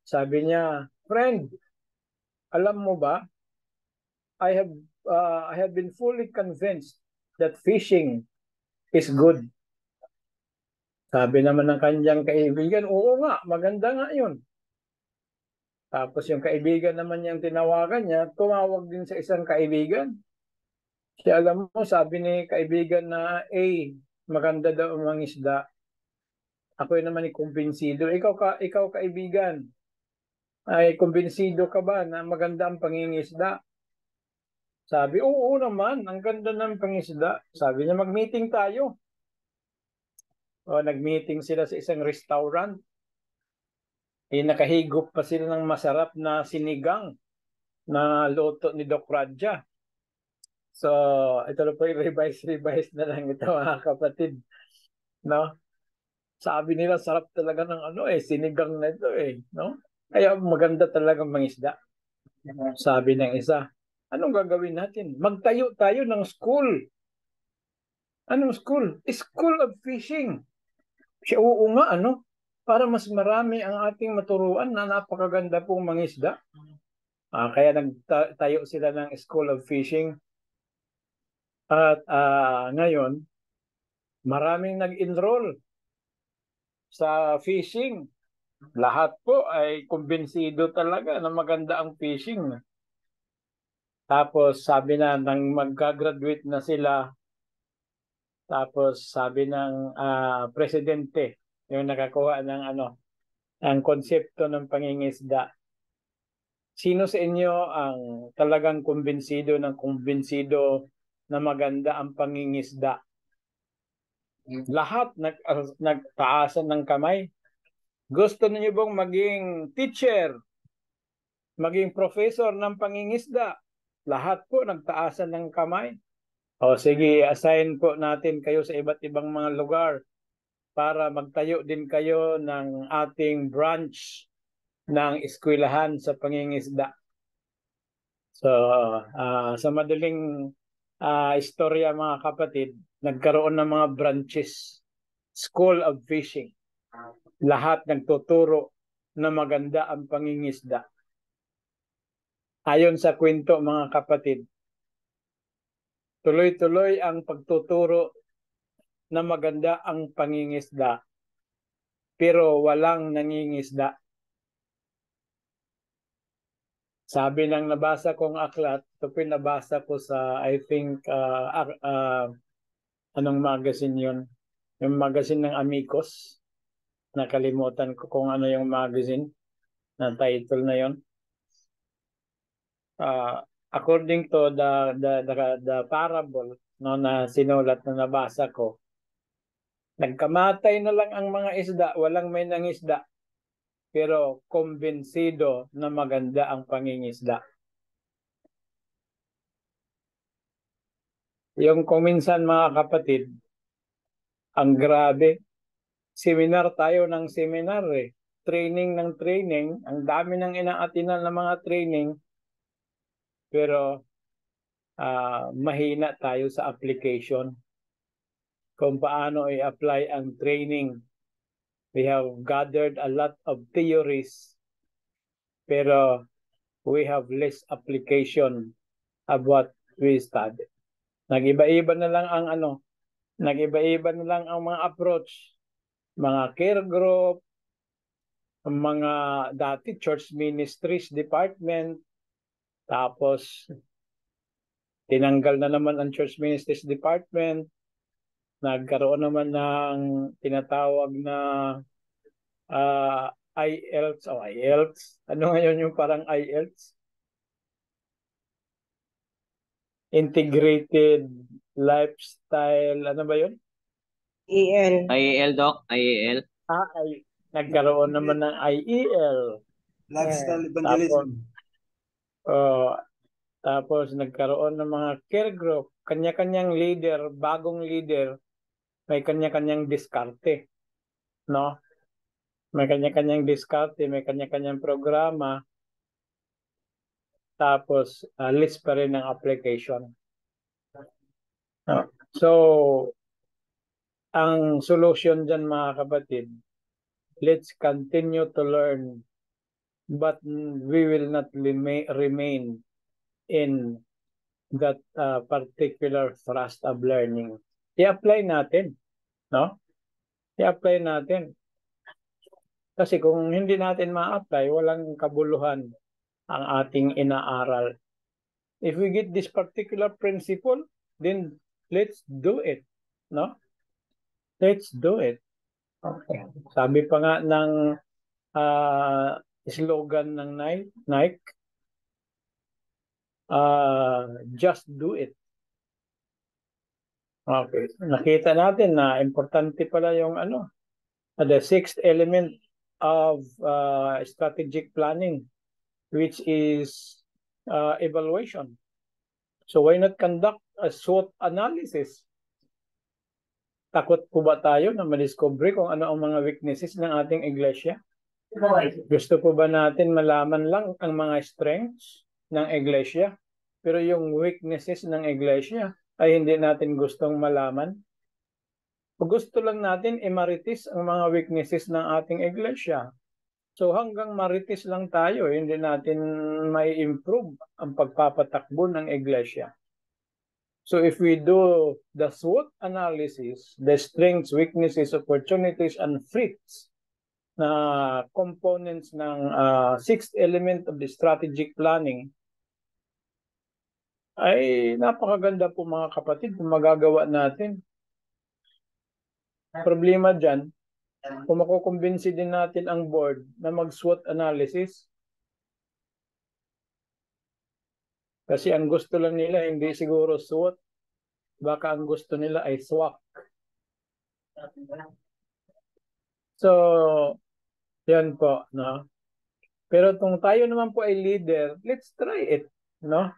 Sabi niya, friend, alam mo ba, I have been fully convinced that fishing is good. Sabi naman ng kanyang kaibigan, oo nga, maganda nga yun. Tapos yung kaibigan naman niyang tinawagan niya, tumawag din sa isang kaibigan. Kaya alam mo, sabi ni kaibigan na, maganda daw ang mangisda. Ako naman kumbinsido. Ikaw kaibigan, ay kumbinsido ka ba na maganda ang pangingisda? Sabi, oo naman, ang ganda ng pangisda. Sabi niya, mag-meeting tayo. Nag-meeting sila sa isang restaurant. Nakahigop pa sila ng masarap na sinigang na luto ni Doc Radja. So, ito na po yung revise na lang ito, mga kapatid. No? Sabi nila, sarap talaga ng sinigang na ito no? Kaya maganda talaga mangisda. Sabi ng isa, anong gagawin natin? Magtayo tayo ng school. Anong school? School of fishing. Siya, oo nga, para mas marami ang ating maturuan na napakaganda pong mangisda. Kaya nagtayo sila ng School of Fishing. At ngayon, maraming nag-enroll sa fishing. Lahat po ay kumbinsido talaga na maganda ang fishing. Tapos sabi na nang magka-graduate na sila, tapos sabi ng presidente, yung nakakuha ng ang konsepto ng pangingisda. Sino sa inyo ang talagang kumbinsido na maganda ang pangingisda? Lahat nagtaasan ng kamay. Gusto niyo bang maging teacher, maging professor ng pangingisda? Lahat po nagtaasan ng kamay. Sige, assign po natin kayo sa iba't ibang mga lugar para magtayo din kayo ng ating branch ng eskwelahan sa pangingisda. So, sa madaling istorya, mga kapatid, nagkaroon ng mga branches, School of Fishing. Lahat nagtuturo na maganda ang pangingisda. Ayon sa kwento, mga kapatid, tuloy-tuloy ang pagtuturo na maganda ang pangingisda, pero walang nangingisda. Sabi ng nabasa kong aklat, ito pinabasa ko sa, I think, anong magazine yun? Yung magazine ng Amicos. Nakalimutan ko kung ano yung magazine na title na yun. According to the parable na sinulat na nabasa ko, nagkamatay na lang ang mga isda, walang may nangisda, pero kumbinsido na maganda ang pangingisda. Yung kung minsan mga kapatid, ang grabe, seminar tayo ng seminar eh. Training ng training, ang dami ng inaatinan ng mga training, pero mahina tayo sa application. Kung paano i-apply ang training. We have gathered a lot of theories, pero we have less application of what we study. Nag-iba-iba na lang ang nag-iba-iba na lang ang mga approach. Mga care group, mga dati church ministries department, tapos tinanggal na naman ang church ministries department, nagkaroon naman ng tinatawag na IELTS o IELTS. Ano ngayon yung parang IELTS? Integrated Lifestyle, ano ba yun? EL. IEL, Doc? IEL? Nagkaroon naman ng IEL. Lifestyle evangelism. Tapos nagkaroon ng mga care group, kanya-kanyang leader, bagong leader, may kanya-kanyang diskarte, no? May kanya-kanyang diskarte, may kanya-kanyang programa, tapos list pa rin ng application. So, ang solution dyan mga kapatid, let's continue to learn, but we will not remain in that particular thrust of learning. I-apply natin, no? I-apply natin. Kasi kung hindi natin ma-apply, walang kabuluhan ang ating inaaral. If we get this particular principle, then let's do it, no? Let's do it. Okay. Sabi pa nga ng slogan ng Nike, just do it. Okay. Nakita natin na importante pala yung the sixth element of strategic planning, which is evaluation. So why not conduct a SWOT analysis? Takot po ba tayo na ma-discover kung ano ang mga weaknesses ng ating iglesia? Gusto po ba natin malaman lang ang mga strengths ng iglesia, pero yung weaknesses ng iglesia ay hindi natin gustong malaman? O gusto lang natin i-marites ang mga weaknesses ng ating iglesia. So hanggang marites lang tayo, hindi natin may improve ang pagpapatakbo ng iglesia. So if we do the SWOT analysis, the strengths, weaknesses, opportunities, and threats na components ng sixth element of the strategic planning, ay napakaganda po mga kapatid kung magagawa natin. Problema dyan, kung makukumbinsi din natin ang board na mag-SWOT analysis, kasi ang gusto lang nila hindi siguro SWOT, baka ang gusto nila ay SWAC. So, yan po, no? Pero kung tayo naman po ay leader, let's try it, no?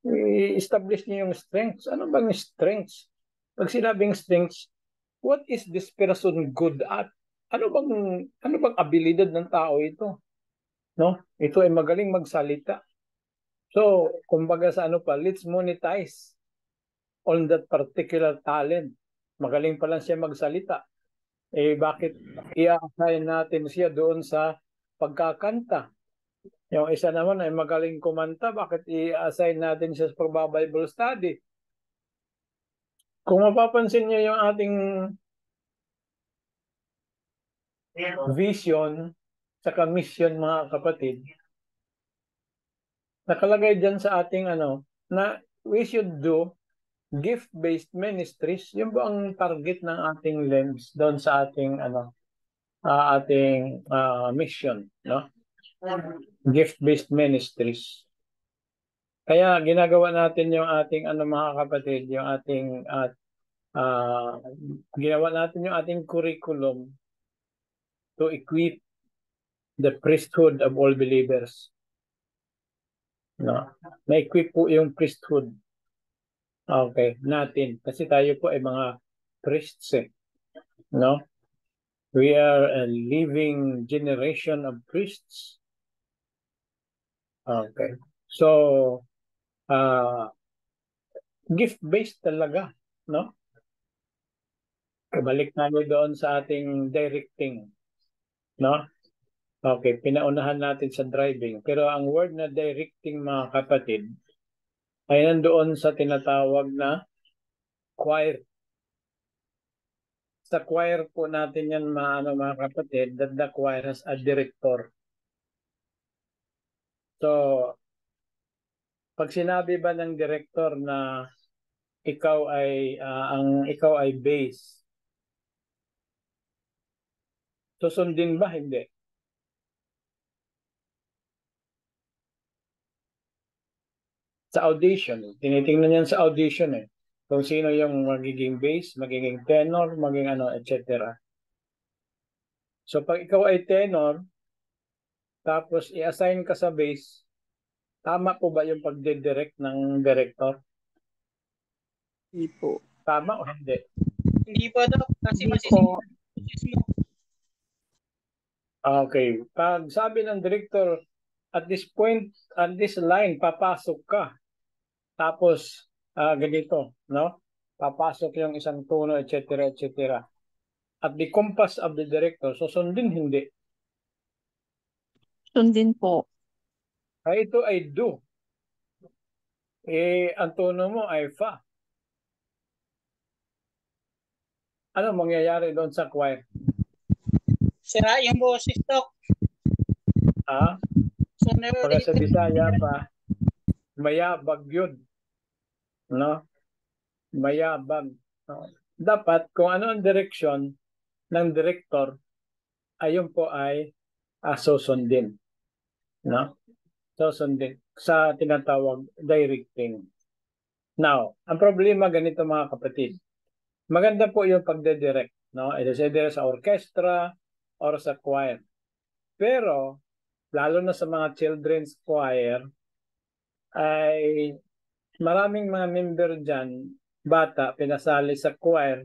I-establish niyo yung strengths. Ano bang strengths? Pag sinabing strengths, what is this person good at? Ano bang abilidad ng tao ito? No? Ito ay magaling magsalita. So, kumbaga sa let's monetize on that particular talent. Magaling pa lang siya magsalita. Bakit i-assign natin siya doon sa pagkakanta? Yung isa naman ay magaling kumanta, bakit i-assign natin siya sa pagba-Bible study? Kung mapapansin niyo yung ating vision sa mission mga kapatid, nakalagay dyan sa ating na we should do gift-based ministries. Yun ba ang target ng ating lens doon sa ating ating mission, no? Gift-based ministries. Kaya ginagawa natin yung ating mga kapatid, yung ating ginawa natin yung ating curriculum to equip the priesthood of all believers. No? Na-equip po yung priesthood. Okay, natin. Kasi tayo po ay mga priests eh. No? We are a living generation of priests. Okay. So, gift-based talaga, no? Balik tayo doon sa ating directing, no? Okay, pinaunahan natin sa driving. Pero ang word na directing, mga kapatid, ay nandoon sa tinatawag na choir. Sa choir po natin yan, mga kapatid, that the choir has a director. So, pag sinabi ba ng director na ikaw ay bass, susundin ba? Hindi. Sa audition, tinitingnan yan sa audition eh. Kung sino yung magiging bass, magiging tenor, maging etc. So pag ikaw ay tenor, tapos i-assign ka sa bass, tama po ba yung pagdidirect ng director? Hindi po. Tama o hindi? Hindi po daw, kasi Hindi masisingit po. mo. Okay. Pag sabi ng director, at this point, at this line, papasok ka. Tapos, ganito, no? Papasok yung isang tono, etc., etc. At the compass of the director, susundin hindi. Sundin po. Ay, ito ay do. Ang tono mo ay fa. Ano mangyayari doon sa choir? Sira yung boses, Doc. Pagka sa Bisaya pa, mayabag yun. No? Mayabag. No? Dapat, kung ano ang direksyon ng director, ayun po ay susundin. No? Susundin sa tinatawag directing. Now, ang problema ganito, mga kapatid. Maganda po yung pagdedirect, no? Either sa orchestra or sa choir. Pero, lalo na sa mga children's choir, ay maraming mga member dyan, bata, pinasali sa choir,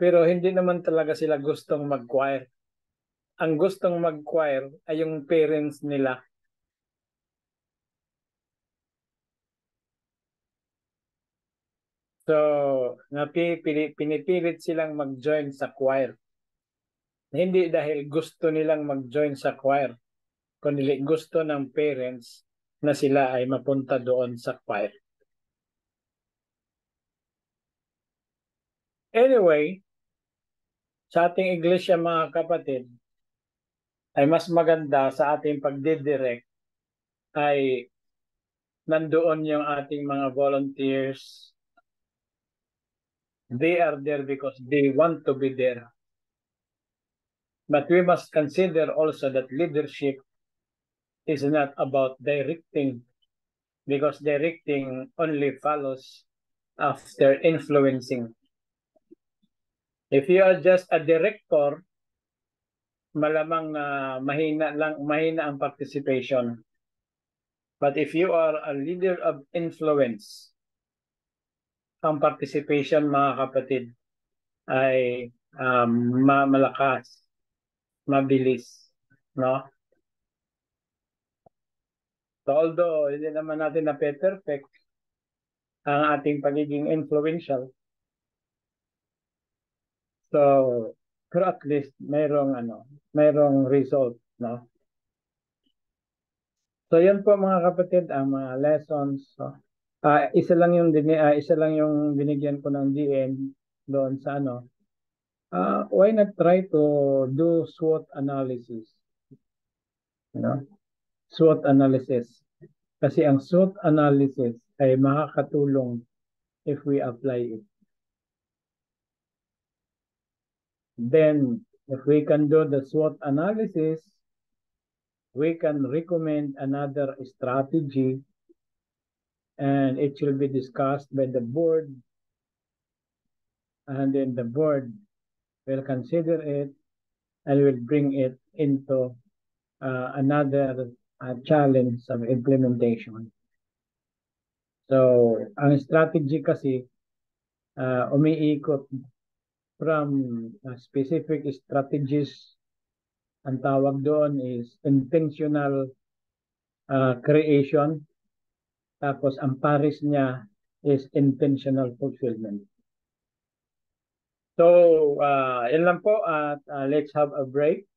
pero hindi naman talaga sila gustong mag-choir. Ang gustong mag-choir ay yung parents nila. So, pinipilit silang mag-join sa choir. Hindi dahil gusto nilang mag-join sa choir, kundi gusto ng parents na sila ay mapunta doon sa choir. Anyway, sa ating iglesia, mga kapatid, ay mas maganda sa ating pagdidirect ay nandoon yung ating mga volunteers. They are there because they want to be there. But we must consider also that leadership is not about directing, because directing only follows after influencing. If you are just a director, malamang na mahina ang participation. But if you are a leader of influence, ang participation, mga kapatid, ay malakas, mabilis, no? So although hindi naman natin na perfect ang ating pagiging influential, so pero at least mayroong result, no? So yan po, mga kapatid, ang mga lessons. So, isa lang yung binigyan ko ng DN doon sa why not try to do SWOT analysis? SWOT analysis. Kasi ang SWOT analysis ay makakatulong if we apply it. Then, if we can do the SWOT analysis, we can recommend another strategy, and it will be discussed by the board, and then the board will consider it and will bring it into another challenge of implementation. So, ang strategy kasi umiikot from specific strategies. Ang tawag doon is intentional creation. Tapos ang pares niya is intentional fulfillment. So, yun lang po at let's have a break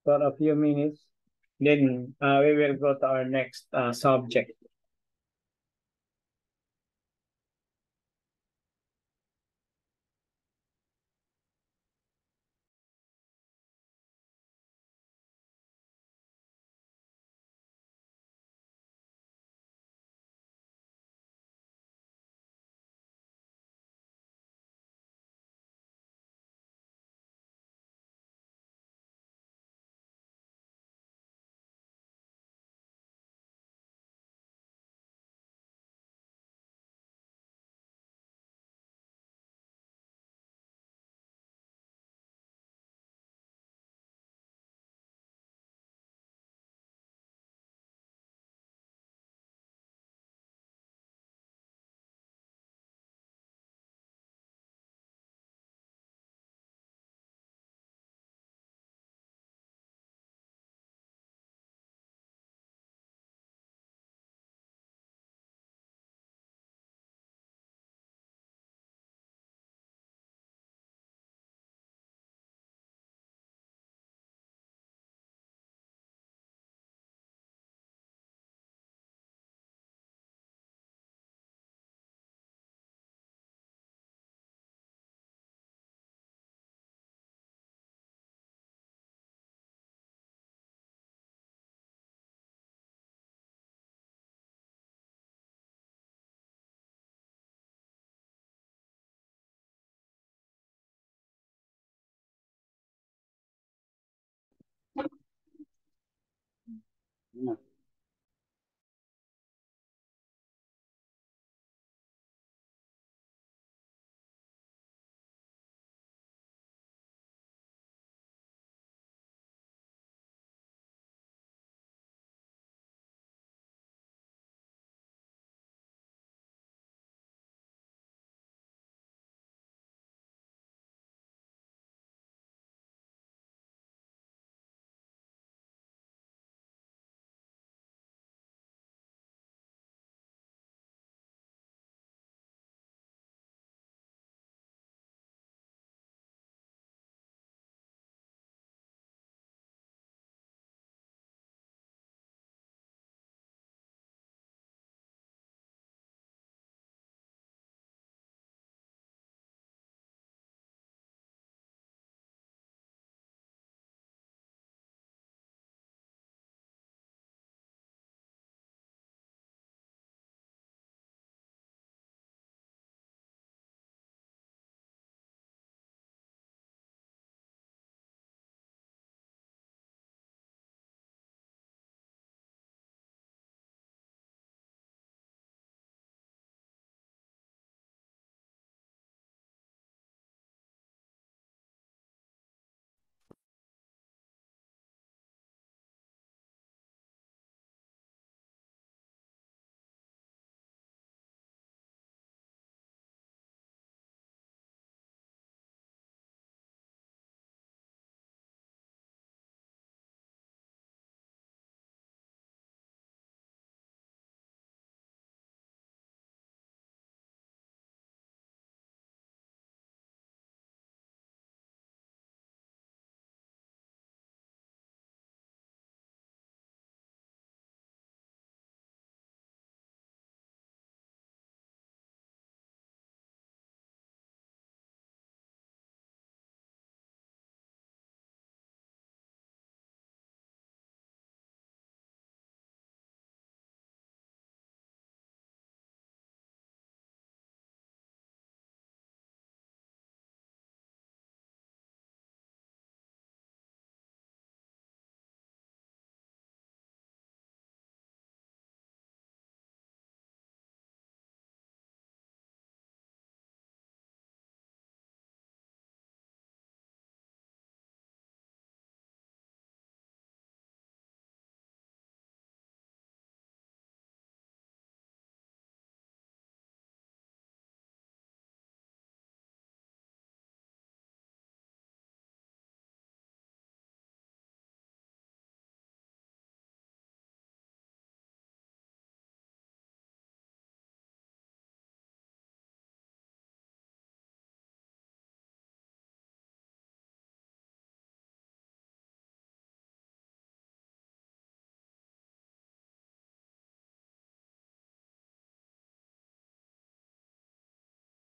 for a few minutes. Then we will go to our next subject.